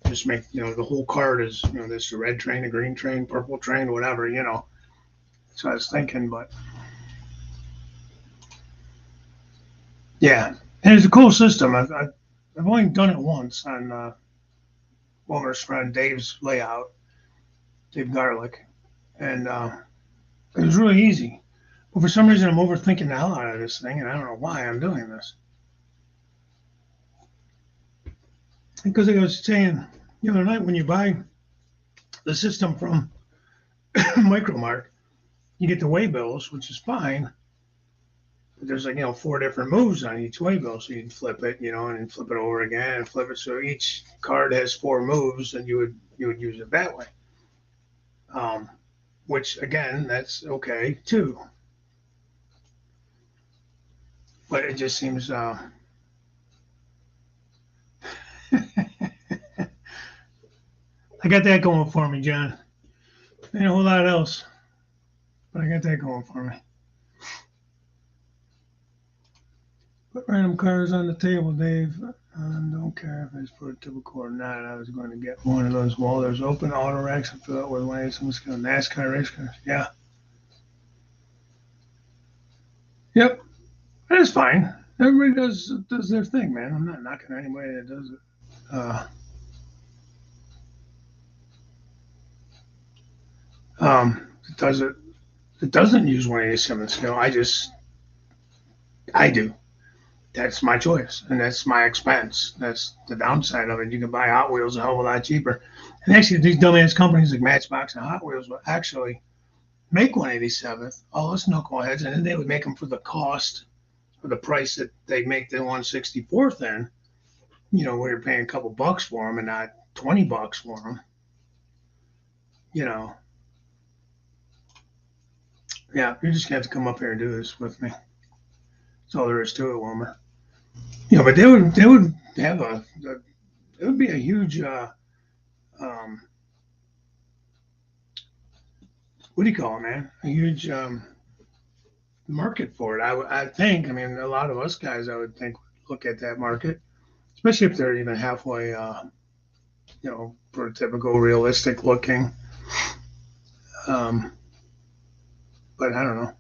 just make, the whole card is, this a red train, a green train, purple train, whatever, That's what I was thinking, but yeah. And it's a cool system. I've only done it once on Wilmer's friend Dave's layout, Dave Garlic, and it was really easy. But for some reason, I'm overthinking the hell out of this thing, and I don't know why I'm doing this. Because like I was saying the other night, when you buy the system from Micromark, you get the waybills, which is fine. But there's 4 different moves on each waybill, so you can flip it, and then flip it over again and flip it. So each card has 4 moves, and you would use it that way. Which again, that's okay too. But it just seems I got that going for me, John. Ain't a whole lot else, but I got that going for me. Put random cars on the table, Dave. Don't care if it's for a typical or not. I was going to get one of those Walters open auto racks and fill it with one of someone's NASCAR race cars. Yeah. Yep. That's fine. Everybody does their thing, man. I'm not knocking anybody that does it. It does it. It doesn't use 187 scale. I do. That's my choice, and that's my expense. That's the downside of it. You can buy Hot Wheels a hell of a lot cheaper. And actually, these dumbass companies like Matchbox and Hot Wheels will actually make 187, all those knuckleheads, and then they would make them for the cost or the price that they make the 164th in. You know, where you're paying a couple bucks for them and not $20 for them. You know, yeah, you're just gonna have to come up here and do this with me. That's all there is to it, Wilmer. You know, but they would have it would be a huge um, what do you call it, man? A huge market for it. I think. I mean, a lot of us guys, I would think, look at that market, especially if they're even halfway, you know, prototypical, realistic looking. But I don't know.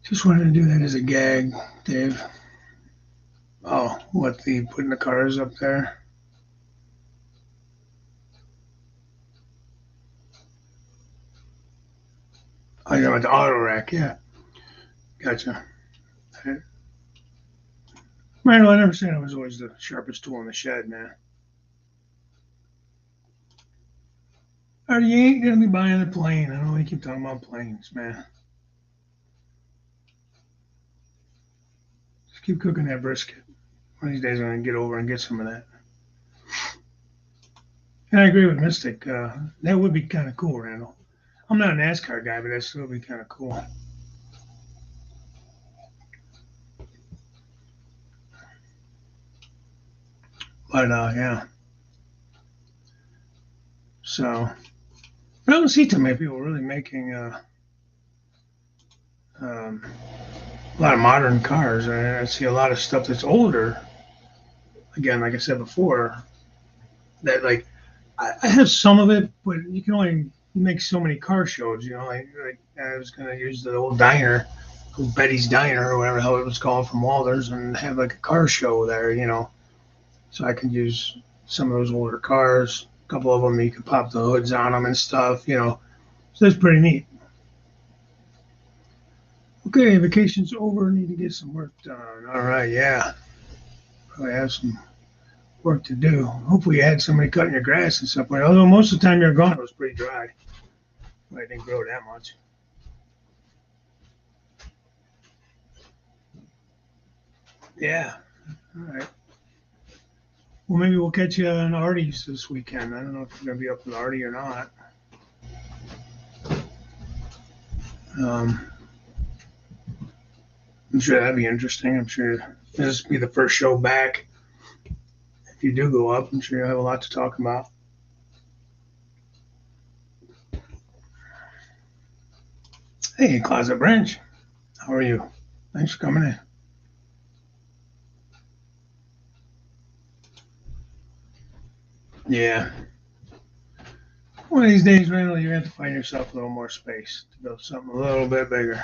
Just wanted to do that as a gag, Dave. Oh, what, the putting the cars up there? Oh, you know, the auto rack, yeah. Gotcha. Randall, I never said I was always the sharpest tool in the shed, man. Or you ain't gonna be buying a plane. I know you keep talking about planes, man. Just keep cooking that brisket. One of these days I'm gonna get over and get some of that. And I agree with Mystic. That would be kind of cool, Randall. I'm not a NASCAR guy, but that still would be kind of cool. But yeah. So I don't see too many people really making a lot of modern cars. I see a lot of stuff that's older. Again, like I said before, that like I have some of it, but you can only make so many car shows. You know, like I was gonna use the old diner, old Betty's Diner or whatever the hell it was called from Walters, and have like a car show there. You know, so I could use some of those older cars. A couple of them you could pop the hoods on them and stuff. You know, so that's pretty neat. Okay, vacation's over. Need to get some work done. All right, yeah. Probably have some work to do. Hopefully, you had somebody cutting your grass and stuff. Although most of the time you're gone, it was pretty dry. I didn't grow that much. Yeah. All right. Well, maybe we'll catch you on Artie's this weekend. I don't know if you're gonna be up with Artie or not. Um, I'm sure that'd be interesting. I'm sure this will be the first show back. If you do go up, I'm sure you'll have a lot to talk about. Hey, Closet Branch. How are you? Thanks for coming in. Yeah. One of these days, Randall, you have to find yourself a little more space to build something a little bit bigger.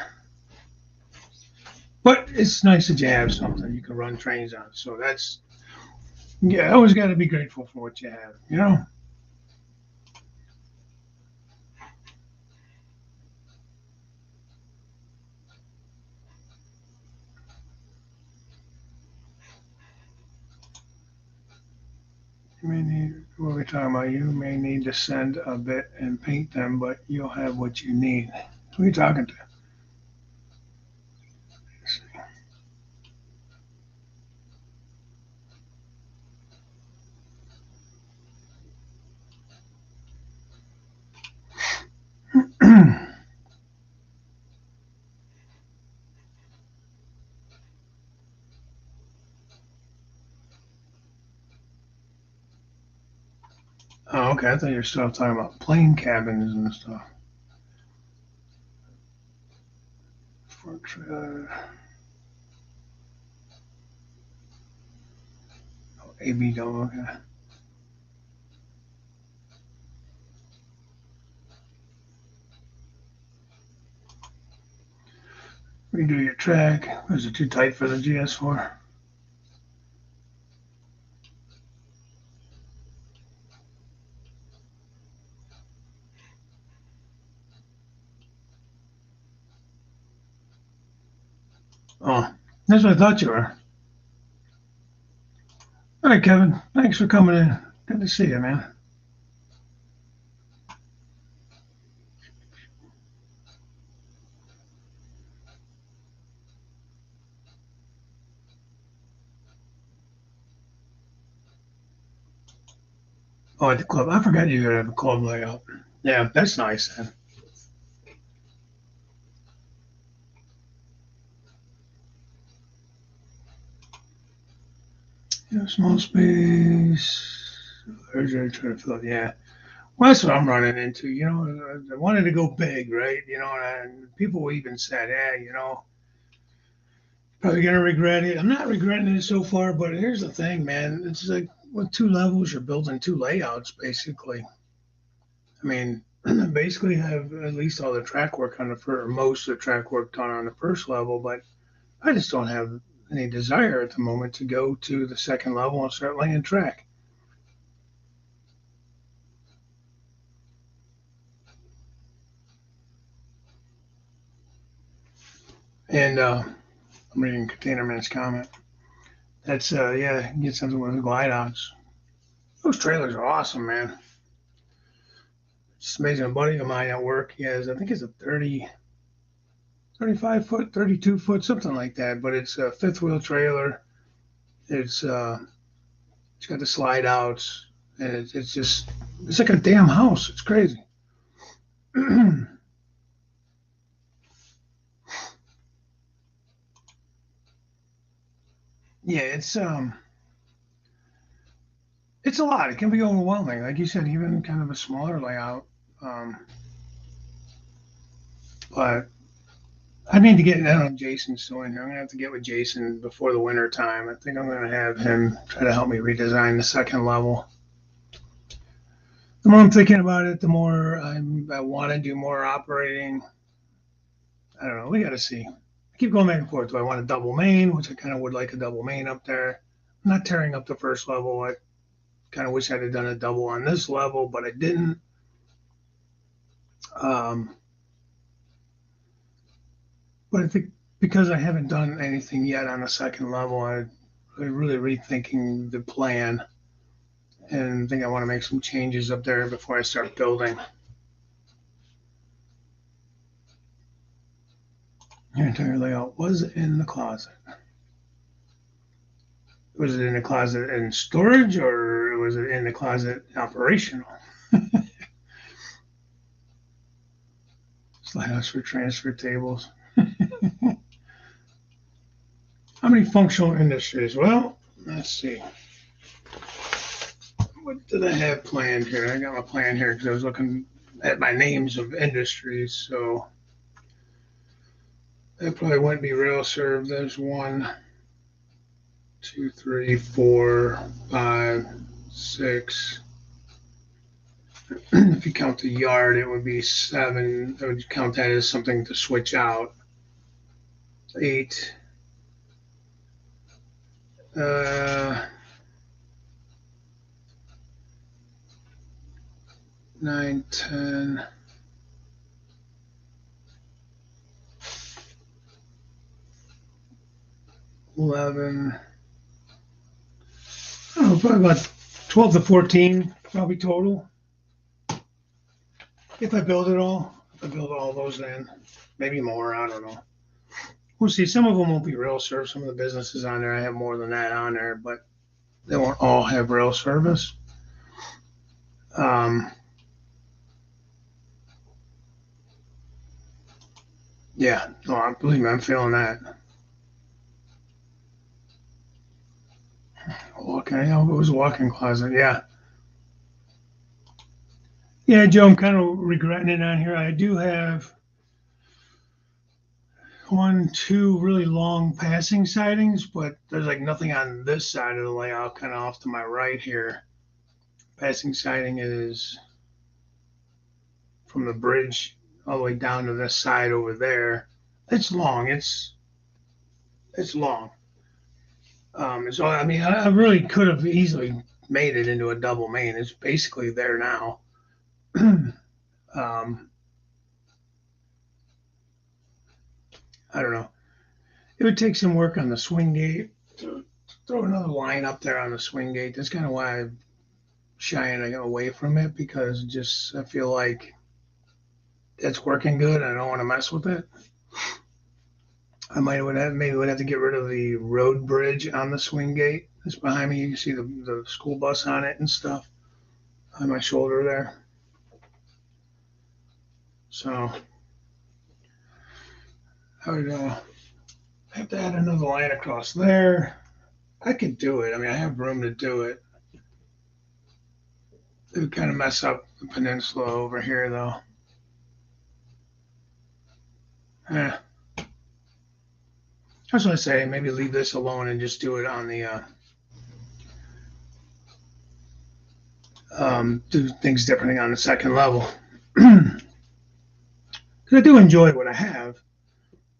But it's nice that you have something you can run trains on. So that's, yeah, always got to be grateful for what you have, you know? You may need, what we're talking about, you may need to send a bit and paint them, but you'll have what you need. Who are you talking to? Oh, okay. I thought you were still talking about plane cabins and stuff. For AB double. Okay. Redo your track. Was it too tight for the GS4? Oh, that's what I thought you were. All right, Kevin. Thanks for coming in. Good to see you, man. Oh, at the club. I forgot you had a club layout. Yeah, that's nice then. Yeah, small space. Large area trying to fill it. Yeah. Well, that's what I'm running into. I wanted to go big, right? And people even said, "Yeah, probably gonna regret it." I'm not regretting it so far, but here's the thing, man. It's like with two levels, you're building two layouts, basically. I mean, basically have at least all the track work on the first, most of the track work done on the first level, but I just don't have any desire at the moment to go to the second level and start laying track. And I'm reading Container Man's comment. That's yeah, get something with the glide outs. Those trailers are awesome, man. It's amazing. A buddy of mine at work, he has, I think it's a 35 foot, 32 foot, something like that. But it's a fifth wheel trailer. It's it's got the slide outs, and it's just it's like a damn house. It's crazy. Yeah, it's a lot. It can be overwhelming, like you said, even kind of a smaller layout. Um, but I need to get. I don't know if Jason's still in here. I'm gonna have to get with Jason before the winter time. I think I'm gonna have him try to help me redesign the second level. The more I'm thinking about it, the more I want to do more operating. I don't know. We got to see. I keep going back and forth. Do I want a double main, which I kind of would like a double main up there? I'm not tearing up the first level. I kind of wish I'd have done a double on this level, but I didn't. Um, but I think because I haven't done anything yet on the second level, I'm really rethinking the plan and I think I want to make some changes up there before I start building. Your entire layout was in the closet. Was it in the closet in storage or was it in the closet operational? Slide outs for transfer tables. How many functional industries? Well, let's see. What did I have planned here? I got my plan here because I was looking at my names of industries. So that probably wouldn't be rail serve. There's 1, 2, 3, 4, 5, 6. If you count the yard, it would be 7. I would count that as something to switch out. 8. 9, 10. 11. I don't know, probably about 12 to 14, probably total. If I build it all, if I build all those in, maybe more, I don't know. We'll see. Some of them won't be rail service. Some of the businesses on there, I have more than that on there, but they won't all have rail service. Um, yeah, no, believe me, I'm feeling that. Okay, it was a walk-in closet. Yeah, Yeah, Joe, I'm kind of regretting it on here. I do have two really long passing sidings, but there's like nothing on this side of the layout, kind of off to my right here. Passing siding is from the bridge all the way down to this side over there. It's long. It's long. So I mean, I really could have easily made it into a double main. It's basically there now. I don't know. It would take some work on the swing gate to throw another line up there on the swing gate. That's kind of why I'm shying away from it, because just I feel like it's working good. I don't want to mess with it. I maybe would have to get rid of the road bridge on the swing gate that's behind me. You can see the school bus on it and stuff on my shoulder there. So I would have to add another line across there. I could do it. I mean, I have room to do it. It would kind of mess up the peninsula over here, though. Yeah. That's what I say. Maybe leave this alone and just do it on the do things differently on the second level. Because I do enjoy what I have.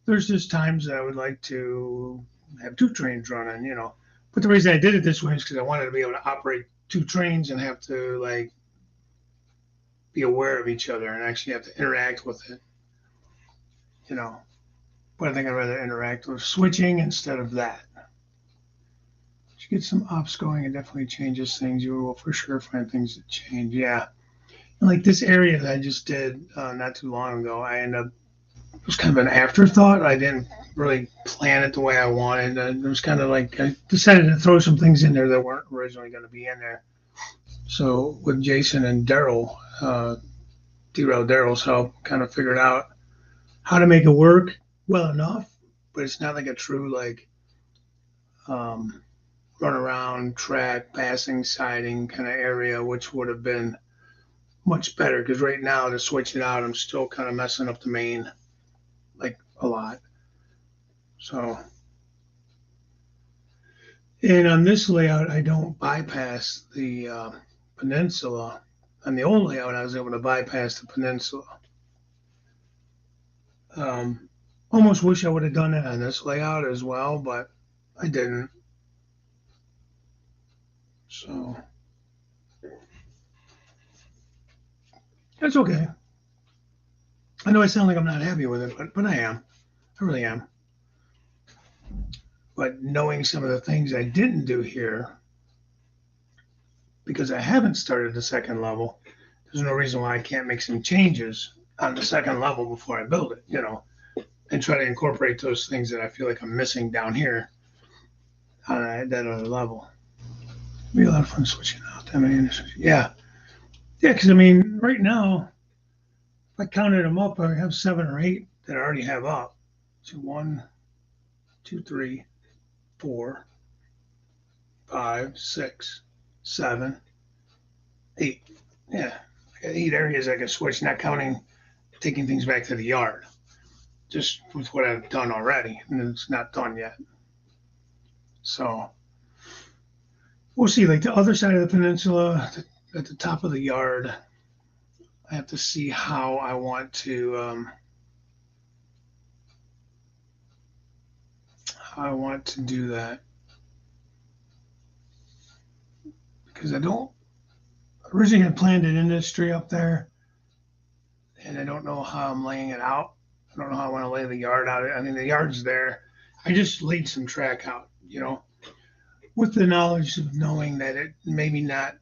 There's just times that I would like to have two trains running, you know. But the reason I did it this way is because I wanted to be able to operate two trains and have to like be aware of each other and actually have to interact with it, you know. But I think I'd rather interact with switching instead of that. If you get some ops going, it definitely changes things. You will for sure find things that change. Yeah. And like this area that I just did not too long ago, it was kind of an afterthought. I didn't really plan it the way I wanted. It was kind of like I decided to throw some things in there that weren't originally going to be in there. So with Jason and Daryl, Derail Daryl's help, kind of figured out how to make it work well enough, but it's not like a true like run around track, passing, siding kind of area, which would have been much better. Because right now to switch it out, I'm still kind of messing up the main like a lot. So, and on this layout, I don't bypass the peninsula. On the old layout, I was able to bypass the peninsula. Almost wish I would have done it on this layout as well, but I didn't. So that's okay. I know I sound like I'm not happy with it, but I am. I really am. But knowing some of the things I didn't do here, because I haven't started the second level, there's no reason why I can't make some changes on the second level before I build it, you know, and try to incorporate those things that I feel like I'm missing down here on that other level. It'd be a lot of fun switching out that many industries. Yeah. Yeah, because I mean, right now, if I counted them up, I have 7 or 8 that I already have up. So 1, 2, 3, 4, 5, 6, 7, 8. Yeah, I got 8 areas I can switch, not counting taking things back to the yard, just with what I've done already, and it's not done yet. So we'll see. Like the other side of the peninsula, at the top of the yard, I have to see how I want to do that, because I don't originally had planned an industry up there, and I don't know how I'm laying it out. I don't know how I want to lay the yard out. I mean, the yard's there. I just laid some track out, you know, with the knowledge of knowing that it maybe not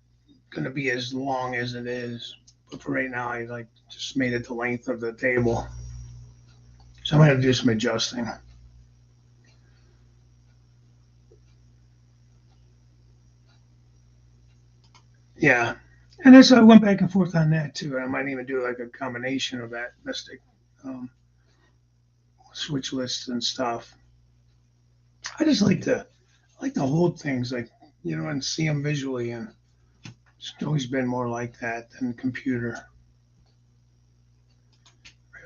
going to be as long as it is. But for right now, I like just made it the length of the table. So I'm going to do some adjusting. Yeah. And as I went back and forth on that too, I might even do like a combination of that mystic switch lists and stuff. I just like to hold things like, you know, and see them visually, and it's always been more like that than computer.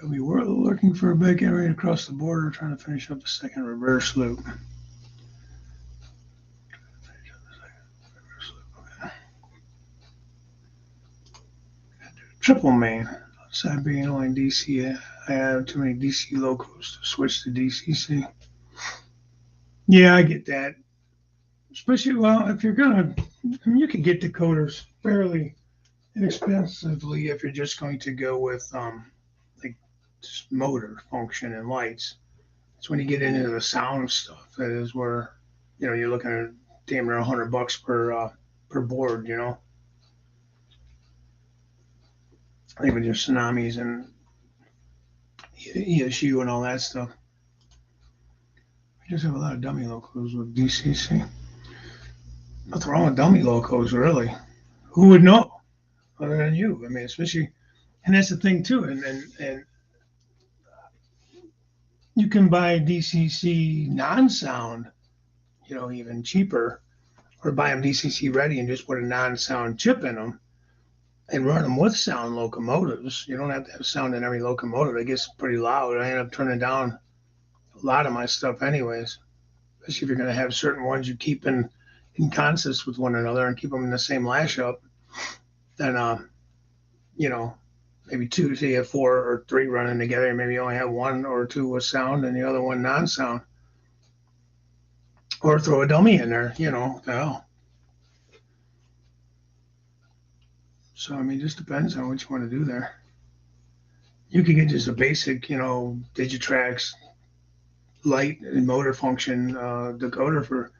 We're looking for a bike getting ready to cross the border, trying to finish up the second reverse loop. Triple main. Outside being only DC, I have too many DC locos to switch to DCC. Yeah, I get that. Especially, well, if you're gonna, I mean, you can get decoders fairly inexpensively if you're just going to go with like just motor function and lights. It's when you get into the sound stuff that is where you're looking at damn near $100 per board. Even your tsunamis and ESU and all that stuff. We just have a lot of dummy locos with DCC. Nothing wrong with dummy locos, really. Who would know other than you? I mean, especially, and that's the thing too. And you can buy DCC non-sound, even cheaper, or buy them DCC ready and just put a non-sound chip in them and run them with sound locomotives. You don't have to have sound in every locomotive. It gets pretty loud. I end up turning down a lot of my stuff anyways, especially if you're going to have certain ones you keep in consist with one another and keep them in the same lash up. Then, maybe two, so you have 4 or 3 running together, and maybe you only have 1 or 2 with sound and the other one non-sound. Or throw a dummy in there, the hell. So, I mean, it just depends on what you want to do there. You could get just a basic, Digitrax light and motor function decoder for,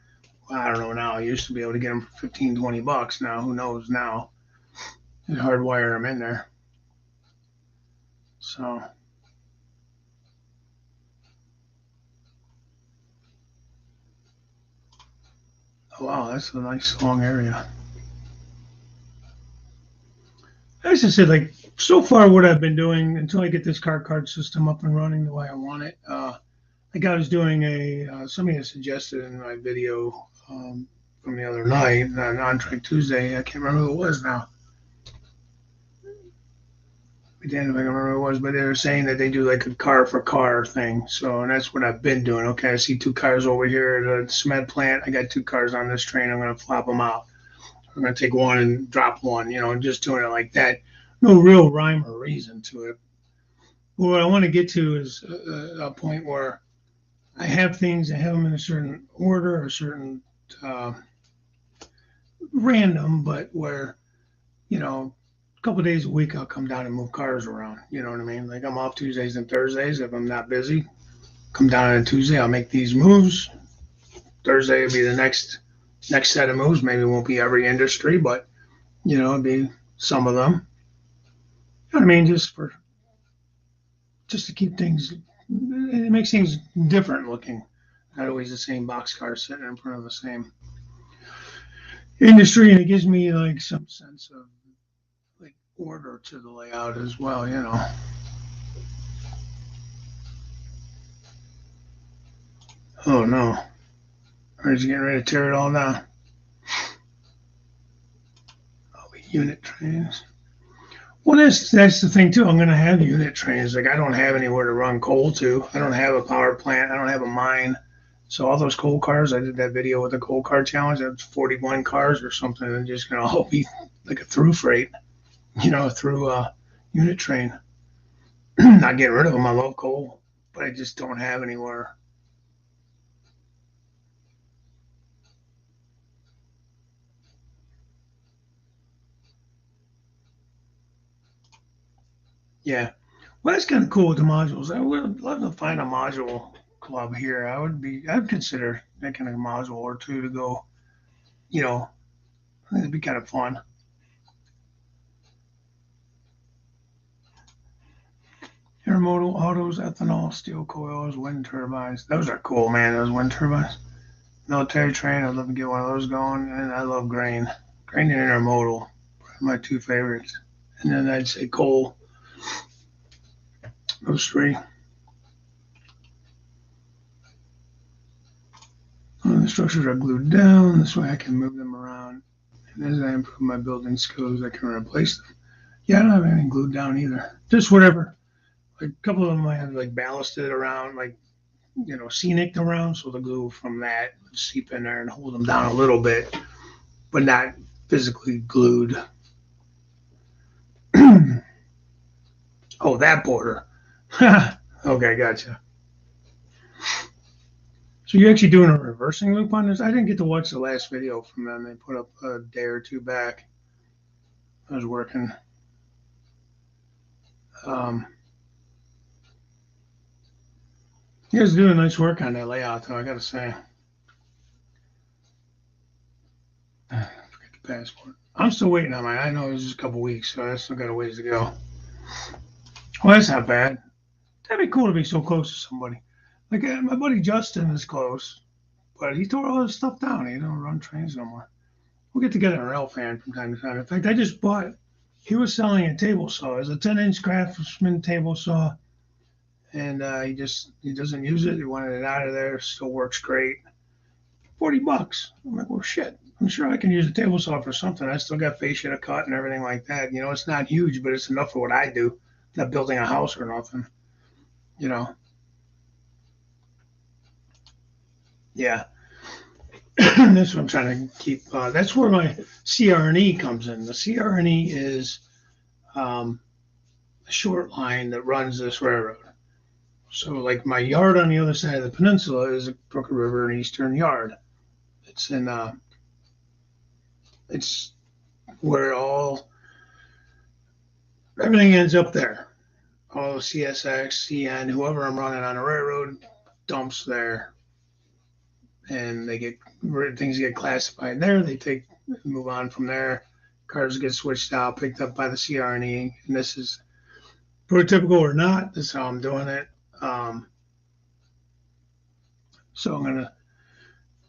I don't know now. I used to be able to get them for $15-20. Now, who knows now? You hardwire them in there. So, oh, wow, that's a nice long area. As I said, like, so far what I've been doing until I get this card system up and running the way I want it, like I was doing somebody had suggested in my video from the other night on Track Tuesday, I can't remember who it was now. Damn if I can remember who it was, but they were saying that they do like a car for car thing. So, and that's what I've been doing. Okay, I see 2 cars over here at the cement plant. I got 2 cars on this train. I'm going to flop them out. I'm going to take one and drop one, and just doing it like that. No real rhyme or reason to it. But what I want to get to is a point where I have things, I have them in a certain order, a certain random, but where, a couple of days a week I'll come down and move cars around. You know what I mean? Like I'm off Tuesdays and Thursdays. If I'm not busy, come down on a Tuesday. I'll make these moves. Thursday will be the next set of moves. Maybe it won't be every industry, but it'll be some of them. You know what I mean? Just to keep things. It makes things different looking. Not always the same boxcar sitting in front of the same industry, and it gives me like some sense of order to the layout as well, Oh no. Are you getting ready to tear it all down? Oh, unit trains. Well, that's the thing too. I'm going to have unit trains. Like I don't have anywhere to run coal to. I don't have a power plant. I don't have a mine. So all those coal cars, I did that video with the coal car challenge. That's 41 cars or something, and just going to all be like a through freight. Through a unit train. Not getting rid of them. I love coal, but I just don't have anywhere. Yeah. Well, that's kind of cool with the modules. I would love to find a module club here. I'd consider making a module or 2 to go, I think it'd be kind of fun. Intermodal autos, ethanol, steel coils, wind turbines. Those are cool, man. Those wind turbines. Military train. I'd love to get one of those going. And I love grain. Grain and intermodal. My 2 favorites. And then I'd say coal. Those 3. The structures are glued down. This way I can move them around. And as I improve my building skills, I can replace them. Yeah, I don't have anything glued down either. Just whatever. a couple of them I have like ballasted around, like, scenic around, so the glue from that would seep in there and hold them down a little bit, but not physically glued. Oh, that border. Okay, gotcha. So you're actually doing a reversing loop on this? I didn't get to watch the last video from them. They put up a day or two back. I was working. You guys doing nice work on that layout, though, I gotta say. Forget the passport. I'm still waiting on mine. I know it's just a couple weeks, so I still got a ways to go. Well, that's not bad. That'd be cool to be so close to somebody. Like my buddy Justin is close, but he tore all his stuff down. He don't run trains no more. We'll get together in rail fan from time to time. In fact, I just bought. He was selling a table saw. It's a 10-inch Craftsman table saw, and he doesn't use it. He wanted it out of there. Still works great. $40. I'm like, well, shit. I'm sure I can use a table saw for something. I still got fascia to cut and everything like that. It's not huge, but it's enough for what I do. Not building a house or nothing. Yeah. That's what I'm trying to keep. That's where my CR&E comes in. The CR&E is a short line that runs this railroad. So, like, my yard on the other side of the peninsula is a Crooked River and Eastern Yard. It's it's where everything ends up there. All the CSX, CN, whoever I'm running on the railroad dumps there, and things get classified there. They move on from there. Cars get switched out, picked up by the CR&E, and this is prototypical or not. This is how I'm doing it. So I'm gonna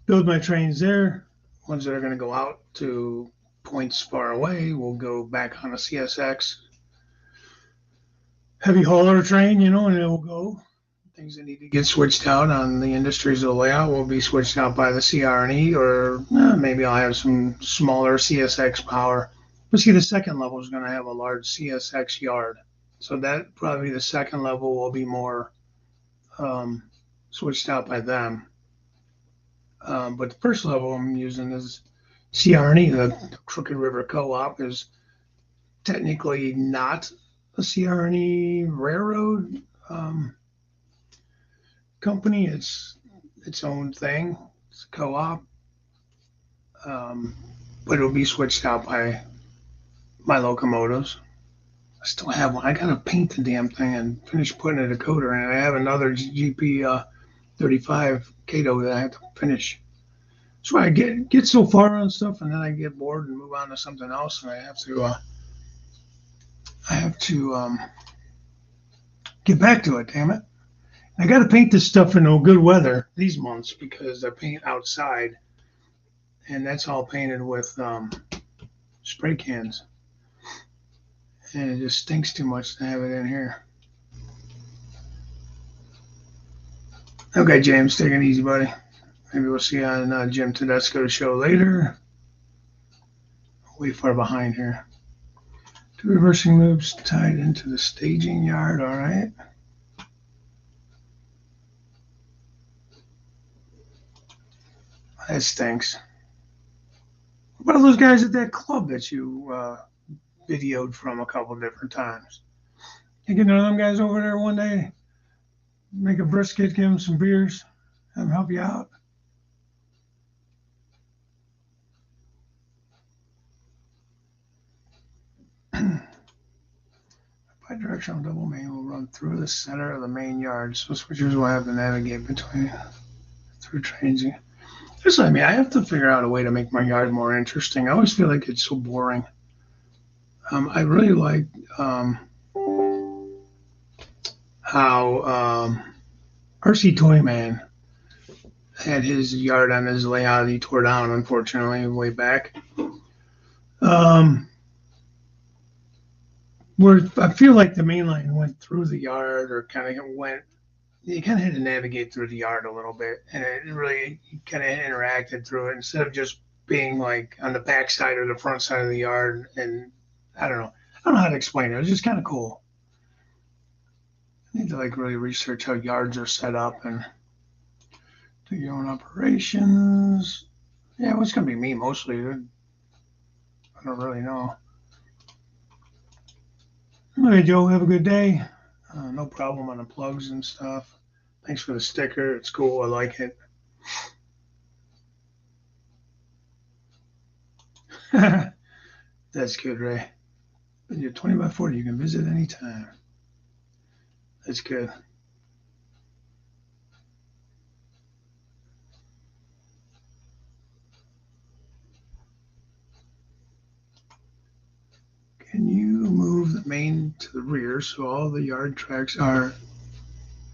build my trains there. Ones that are gonna go out to points far away will go back on a CSX heavy hauler train, and it will go. Things that need to get switched out on the industries of the layout will be switched out by the CR&E, or maybe I'll have some smaller CSX power. But see, the second level is going to have a large CSX yard. So that probably the second level will be more switched out by them. But the first level I'm using is CR&E. The Crooked River Co-op is technically not a CR&E railroad company. It's its own thing. It's a co-op, but it'll be switched out by my locomotives. I still have one. I gotta paint the damn thing and finish putting a decoder in. I have another GP 35 Cato that I have to finish. So I get so far on stuff, and then I get bored and move on to something else, and I have to get back to it. Damn it! I got to paint this stuff in good weather these months because I paint outside, and that's all painted with spray cans, and it just stinks too much to have it in here. Okay, James, take it easy, buddy. Maybe we'll see you on Jim Tedesco's show later. Way far behind here. Two reversing loops tied into the staging yard. All right. That stinks. What about those guys at that club that you videoed from a couple different times? You get none of them guys over there one day, make a brisket, give them some beers, have them help you out. Bidirectional double main will run through the center of the main yard, so switchers will have to navigate through trains. Just like me, I have to figure out a way to make my yard more interesting. I always feel like it's so boring. I really like how RC Toyman had his yard on his layout. He tore down, unfortunately, way back. Where I feel like the main line went through the yard, or you kind of had to navigate through the yard a little bit, and it really kind of interacted through it instead of just being like on the back side or the front side of the yard. And I don't know how to explain it. It was just kind of cool. need to like really research how yards are set up and do your own operations. Yeah, well, it's gonna be me mostly. I don't really know. Okay, Joe, have a good day. No problem on the plugs and stuff. Thanks for the sticker. It's cool. I like it. That's good, Ray. You're 20 by 40. You can visit anytime. That's good. Can you move the main to the rear so all the yard tracks are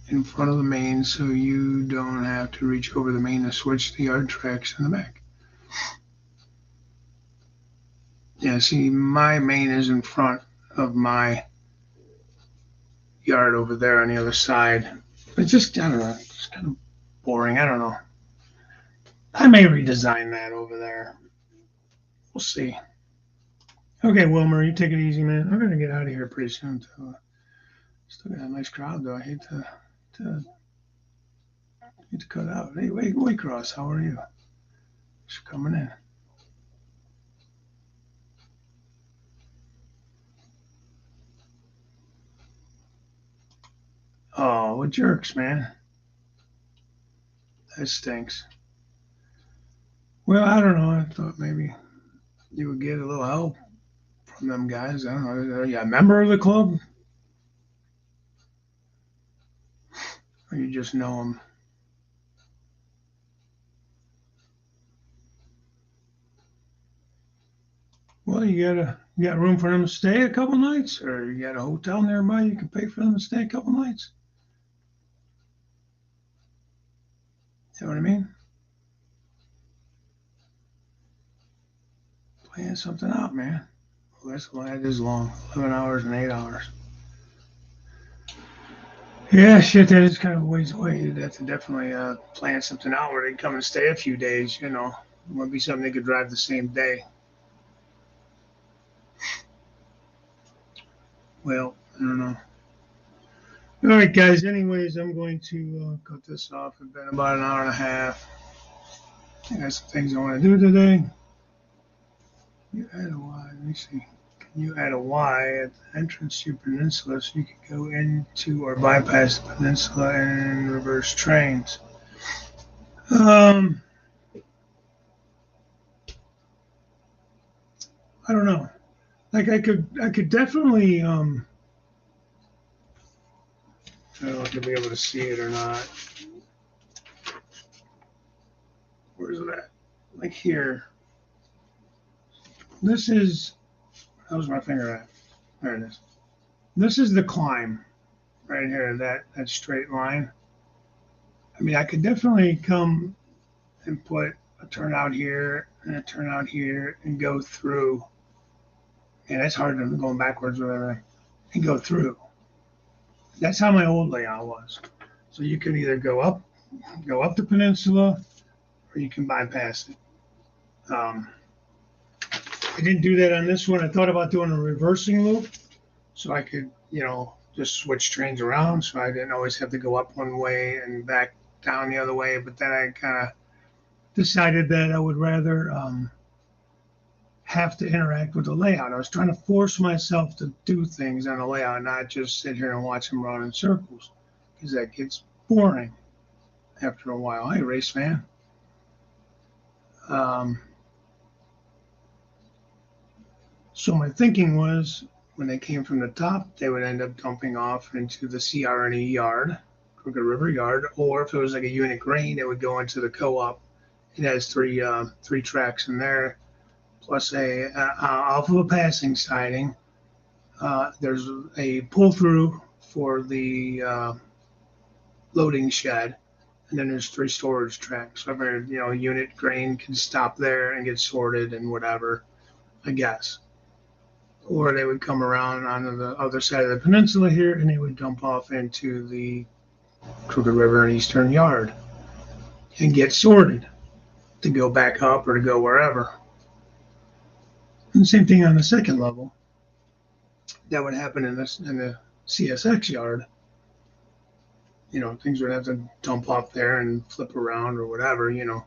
in front of the main so you don't have to reach over the main to switch the yard tracks in the back? Yeah, see, my main is in front of my yard over there on the other side. It's just, I don't know, it's kind of boring. I don't know. I may redesign that over there. We'll see. Okay, Wilmer, you take it easy, man. I'm gonna get out of here pretty soon. Still got a nice crowd, though. I hate to cut out. Hey, Waycross, how are you? Just coming in. Oh, what jerks, man. That stinks. Well, I don't know. I thought maybe you would get a little help from them guys. I don't know. Are you a member of the club? Or you just know them? Well, you got room for them to stay a couple nights, or you got a hotel nearby you can pay for them to stay a couple nights. You know what I mean? Playing something out, man. Well, that's why it is long. 11 hours and 8 hours. Yeah, shit, that is kind of a ways away. You'd have to definitely plan something out where they come and stay a few days, you know. It wouldn't be something they could drive the same day. Well, I don't know. All right, guys. Anyways, I'm going to cut this off. It's been about an hour and a half. I got some things I want to do today. You add a Y. Let me see. Can you add a Y at the entrance to your peninsula so you can go into or bypass the peninsula and reverse trains? I don't know. Like I could definitely I don't know if you'll be able to see it or not. Where's it at? Like here. How's my finger at? There it is. This is the climb right here, that straight line. I mean, I could definitely come and put a turnout here and a turnout here and go through. And it's hard to going backwards with everything and go through. That's how my old layout was. So you can either go up the peninsula, or you can bypass it. I didn't do that on this one. I thought about doing a reversing loop, so I could, just switch trains around, so I didn't always have to go up one way and back down the other way. But then I kind of decided that I would rather have to interact with the layout. I was trying to force myself to do things on the layout, not just sit here and watch them run in circles, because that gets boring after a while. Hey, race fan. So my thinking was, when they came from the top, they would end up dumping off into the CR&E yard, Crooked River yard, or if it was like a unit grain, it would go into the co-op. It has three tracks in there, plus off of a passing siding. There's a pull through for the loading shed, and then there's 3 storage tracks. So every unit grain can stop there and get sorted and whatever, I guess. Or they would come around on the other side of the peninsula here, and they would dump off into the Crooked River and Eastern Yard and get sorted to go back up or to go wherever. And same thing on the second level. That would happen in the CSX yard. things would have to dump off there and flip around or whatever. Don't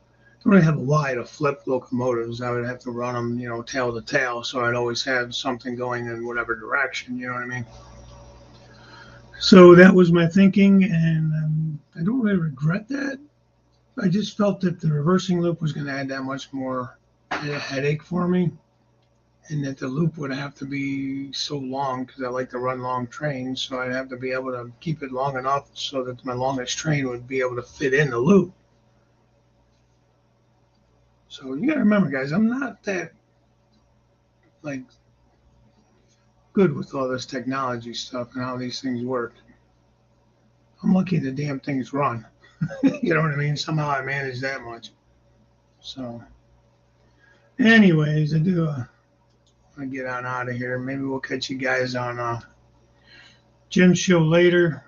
really have a Y to flip locomotives. I would have to run them, tail to tail. So I'd always have something going in whatever direction. You know what I mean? So that was my thinking, and I don't really regret that. I just felt that the reversing loop was going to add that much more headache for me, and that the loop would have to be so long because I like to run long trains. So I'd have to be able to keep it long enough so that my longest train would be able to fit in the loop. So you got to remember, guys, I'm not that like good with all this technology stuff and how these things work. I'm lucky the damn things run. You know what I mean? Somehow I manage that much. So, anyways, I want to get on out of here. Maybe we'll catch you guys on Jim's show later.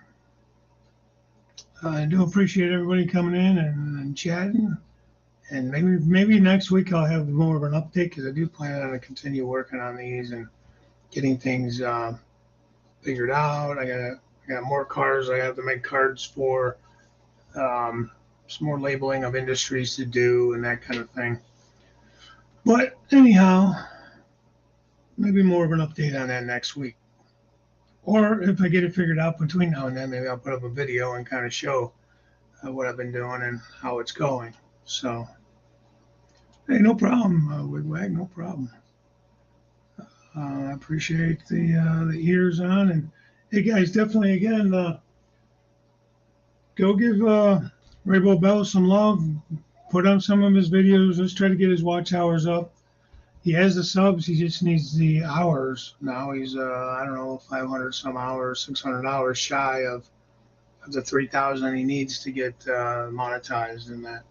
I do appreciate everybody coming in and chatting. And maybe next week I'll have more of an update because I do plan on to continue working on these and getting things figured out. I got more cars I have to make cards for. Some more labeling of industries to do and that kind of thing. But anyhow, maybe more of an update on that next week. Or if I get it figured out between now and then, maybe I'll put up a video and kind of show what I've been doing and how it's going. So, hey, no problem, Wigwag, no problem. I appreciate the ears on. And hey, guys, definitely, again, go give Rainbow Bellow some love. Put on some of his videos. Let's try to get his watch hours up. He has the subs. He just needs the hours now. He's I don't know, 500 some hours, 600 hours shy of the 3,000 he needs to get monetized in that.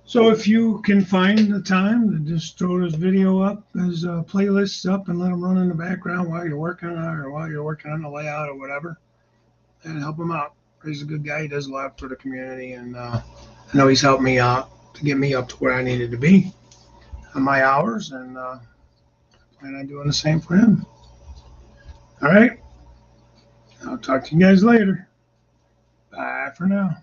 So if you can find the time to just throw his video up, his playlists up, and let him run in the background while you're working on it or while you're working on the layout or whatever, and help him out. He's a good guy. He does a lot for the community, and I know he's helped me out to get me up to where I needed to be on my hours, and I plan on doing the same for him. All right. I'll talk to you guys later. Bye for now.